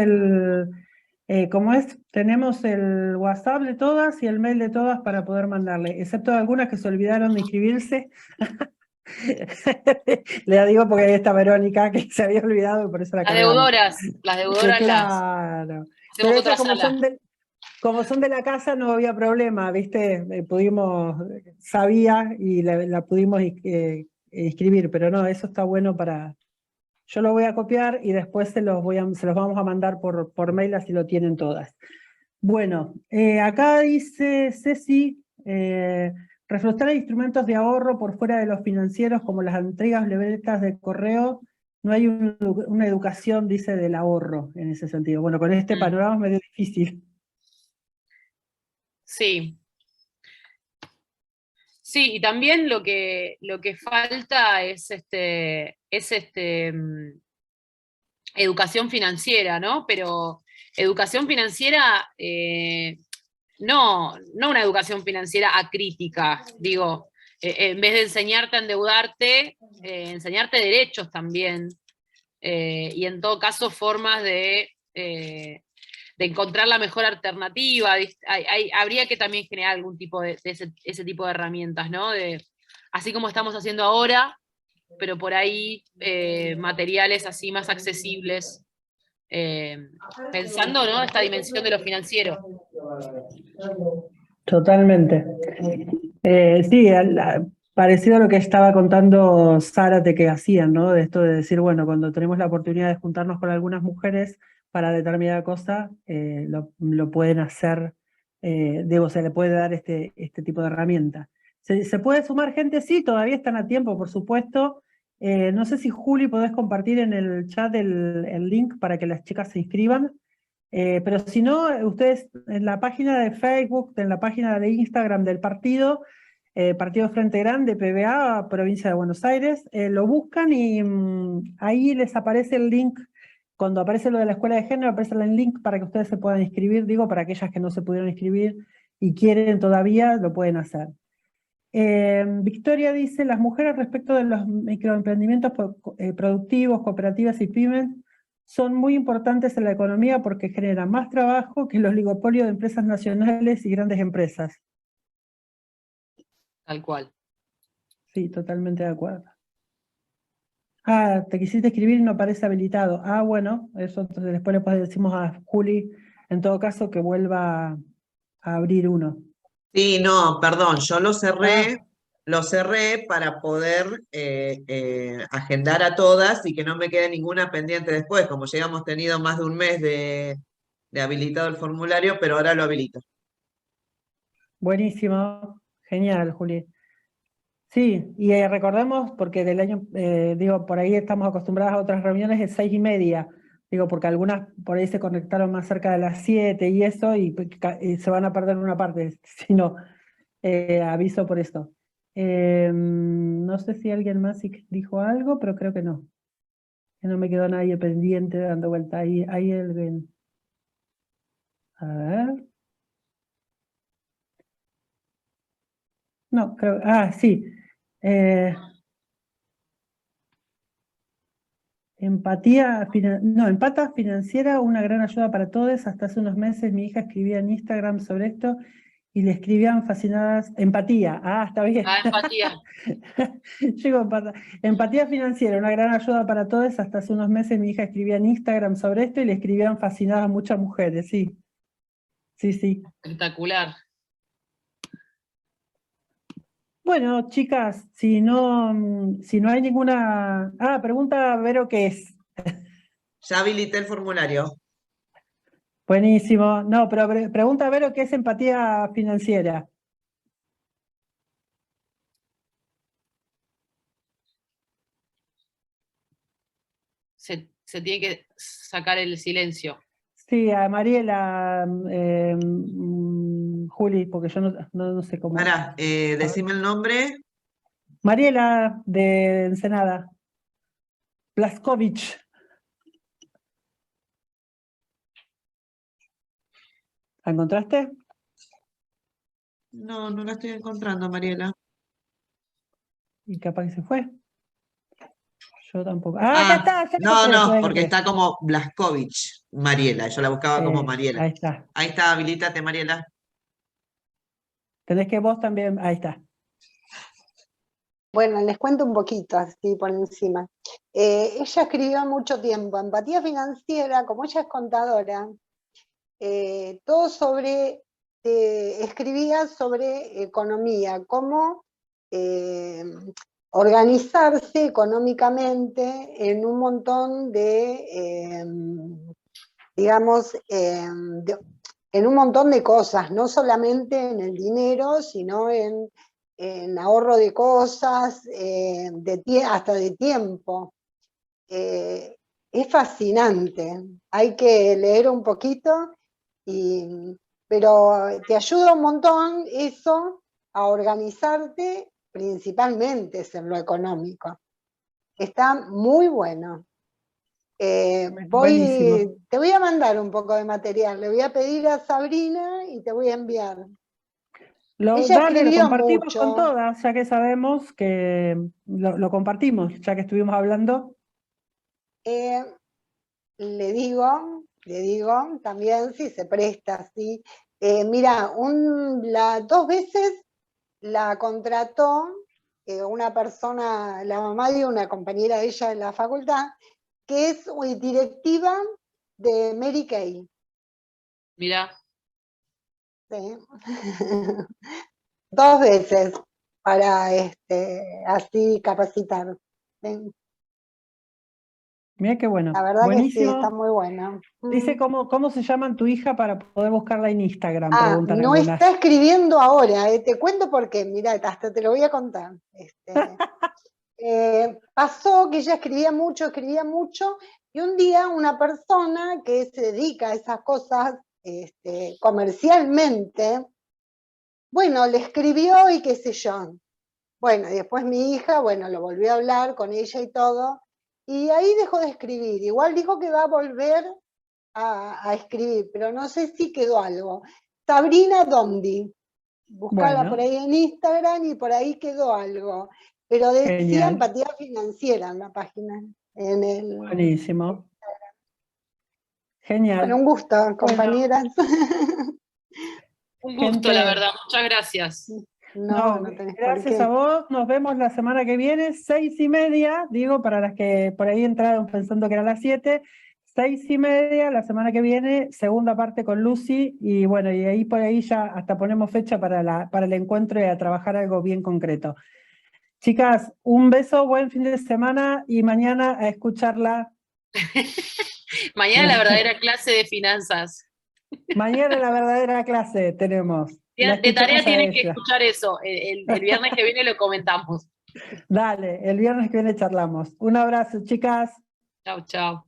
¿cómo es? Tenemos el WhatsApp de todas y el mail de todas para poder mandarle, excepto algunas que se olvidaron de inscribirse. Le digo porque ahí está Verónica, que se había olvidado y por eso la cargamos. las Sí, deudoras las claro. Pero hacemos otra ellas sala. como son de la casa no había problema, ¿viste? Sabía y la pudimos inscribir, pero no, eso está bueno para... Yo lo voy a copiar y después se los vamos a mandar por mail, así lo tienen todas. Bueno, acá dice Ceci, reflotar instrumentos de ahorro por fuera de los financieros como las entregas libretas de correo. No hay una educación, dice, del ahorro en ese sentido. Bueno, con este Mm, panorama es medio difícil. sí, sí, y también lo que falta es educación financiera, ¿no? Pero educación financiera, no una educación financiera acrítica, digo, en vez de enseñarte a endeudarte, enseñarte derechos también, y en todo caso formas de encontrar la mejor alternativa. Habría que también generar algún tipo de ese tipo de herramientas, ¿no? Así como estamos haciendo ahora, pero por ahí materiales así más accesibles, eh, pensando, ¿no? Esta dimensión de lo financiero. Totalmente. Sí, parecido a lo que estaba contando Zárate que hacían, ¿no? De esto de decir, bueno, cuando tenemos la oportunidad de juntarnos con algunas mujeres para determinada cosa, lo pueden hacer, se le puede dar este tipo de herramienta. ¿Se puede sumar gente? Sí, todavía están a tiempo, por supuesto. No sé si Juli podés compartir en el chat el link para que las chicas se inscriban. Pero si no, ustedes en la página de Facebook, en la página de Instagram del partido, Partido Frente Grande, PBA, Provincia de Buenos Aires, lo buscan y ahí les aparece el link. Cuando aparece lo de la escuela de género, aparece el link para que ustedes se puedan inscribir. Digo, para aquellas que no se pudieron inscribir y quieren todavía, lo pueden hacer. Victoria dice, las mujeres respecto de los microemprendimientos productivos, cooperativas y pymes, son muy importantes en la economía porque generan más trabajo que los oligopolios de empresas nacionales y grandes empresas. Tal cual. Sí, totalmente de acuerdo. Ah, te quisiste escribir y no parece habilitado. Ah, bueno, eso entonces después le decimos a Juli, en todo caso, que vuelva a abrir uno. Sí, no, perdón, yo lo Ah, cerré para poder agendar a todas y que no me quede ninguna pendiente después, como ya hemos tenido más de un mes de habilitado el formulario, pero ahora lo habilito. buenísimo, genial, Juli. Sí, y recordemos, porque del año, digo, por ahí estamos acostumbradas a otras reuniones de 6:30, digo, porque algunas por ahí se conectaron más cerca de las 7 y eso, y se van a perder una parte, si no, aviso por esto. No sé si alguien más dijo algo, pero creo que no. Que no me quedó nadie pendiente dando vuelta. Ahí alguien. A ver. No, creo. Ah, sí. Empata financiera, una gran ayuda para todos. Hasta hace unos meses mi hija escribía en Instagram sobre esto y le escribían fascinadas. Empatía, está bien. La empatía. Llegó empatía financiera, una gran ayuda para todos. Hasta hace unos meses mi hija escribía en Instagram sobre esto y le escribían fascinadas a muchas mujeres, sí. Sí, sí. Espectacular. Bueno, chicas, si no hay ninguna... pregunta Vero qué es. Ya habilité el formulario. Buenísimo. No, pero pregunta Vero qué es empatía financiera. Se tiene que sacar el silencio. Sí, a Mariela, Juli, porque yo no sé cómo. Ahora, decime el nombre. Mariela de Ensenada. Blaskovich. ¿La encontraste? No, no la estoy encontrando, Mariela. Y capaz que se fue. Yo tampoco. Acá está, ya No, encontré, ya la porque encontré. está como Blaskovich, Mariela. Yo la buscaba como Mariela. Ahí está. Ahí está, habilítate, Mariela. Tenés que vos también, ahí está. Bueno, les cuento un poquito así por encima. Ella escribió mucho tiempo, empatía financiera, como ella es contadora, todo sobre, escribía sobre economía, cómo organizarse económicamente en un montón de, digamos, en un montón de cosas, no solamente en el dinero, sino en ahorro de cosas, hasta de tiempo. Es fascinante, hay que leer un poquito, pero te ayuda un montón eso a organizarte, principalmente es en lo económico. Está muy bueno. Buenísimo. Te voy a mandar un poco de material, le voy a pedir a Sabrina y te voy a enviar. Ella Dale, lo escribió compartimos con mucho. todas, ya que sabemos que lo compartimos, ya que estuvimos hablando. Le digo, también si se presta, ¿sí? Mira, 2 veces la contrató una persona, la mamá de una compañera de ella de la facultad, que es directiva de Mary Kay. Mirá. ¿Sí? 2 veces para así capacitar. ¿Sí? Mira qué bueno. La verdad que sí, está Buenísimo. muy bueno. Dice cómo se llaman tu hija para poder buscarla en Instagram, preguntan No algunas. está escribiendo ahora, te cuento por qué, mirá, hasta te lo voy a contar. Pasó que ella escribía mucho, Y un día una persona que se dedica a esas cosas comercialmente, bueno, le escribió y qué sé yo. Bueno, y después mi hija, bueno, lo volvió a hablar con ella y todo, y ahí dejó de escribir. Igual dijo que va a volver a escribir, pero no sé si quedó algo. Sabrina Dondi, buscala Bueno. por ahí en Instagram y por ahí quedó algo. Pero decía Genial. empatía financiera en la página. Buenísimo. Genial. Bueno, un gusto, compañeras. Un gusto, Gente, la verdad. Muchas gracias. No tenés por gracias qué. a vos. Nos vemos la semana que viene, 6:30, digo, para las que por ahí entraron pensando que era las 7, 6:30, la semana que viene, segunda parte con Lucy, y bueno, y ahí por ahí ya hasta ponemos fecha para el encuentro y a trabajar algo bien concreto. Chicas, un beso, buen fin de semana, y mañana a escucharla. Mañana la verdadera clase de finanzas. Mañana la verdadera clase tenemos. La De tarea escuchamos a tienen que ella. escuchar eso. El viernes que viene lo comentamos. Dale, el viernes que viene charlamos. Un abrazo, chicas. Chau, chau.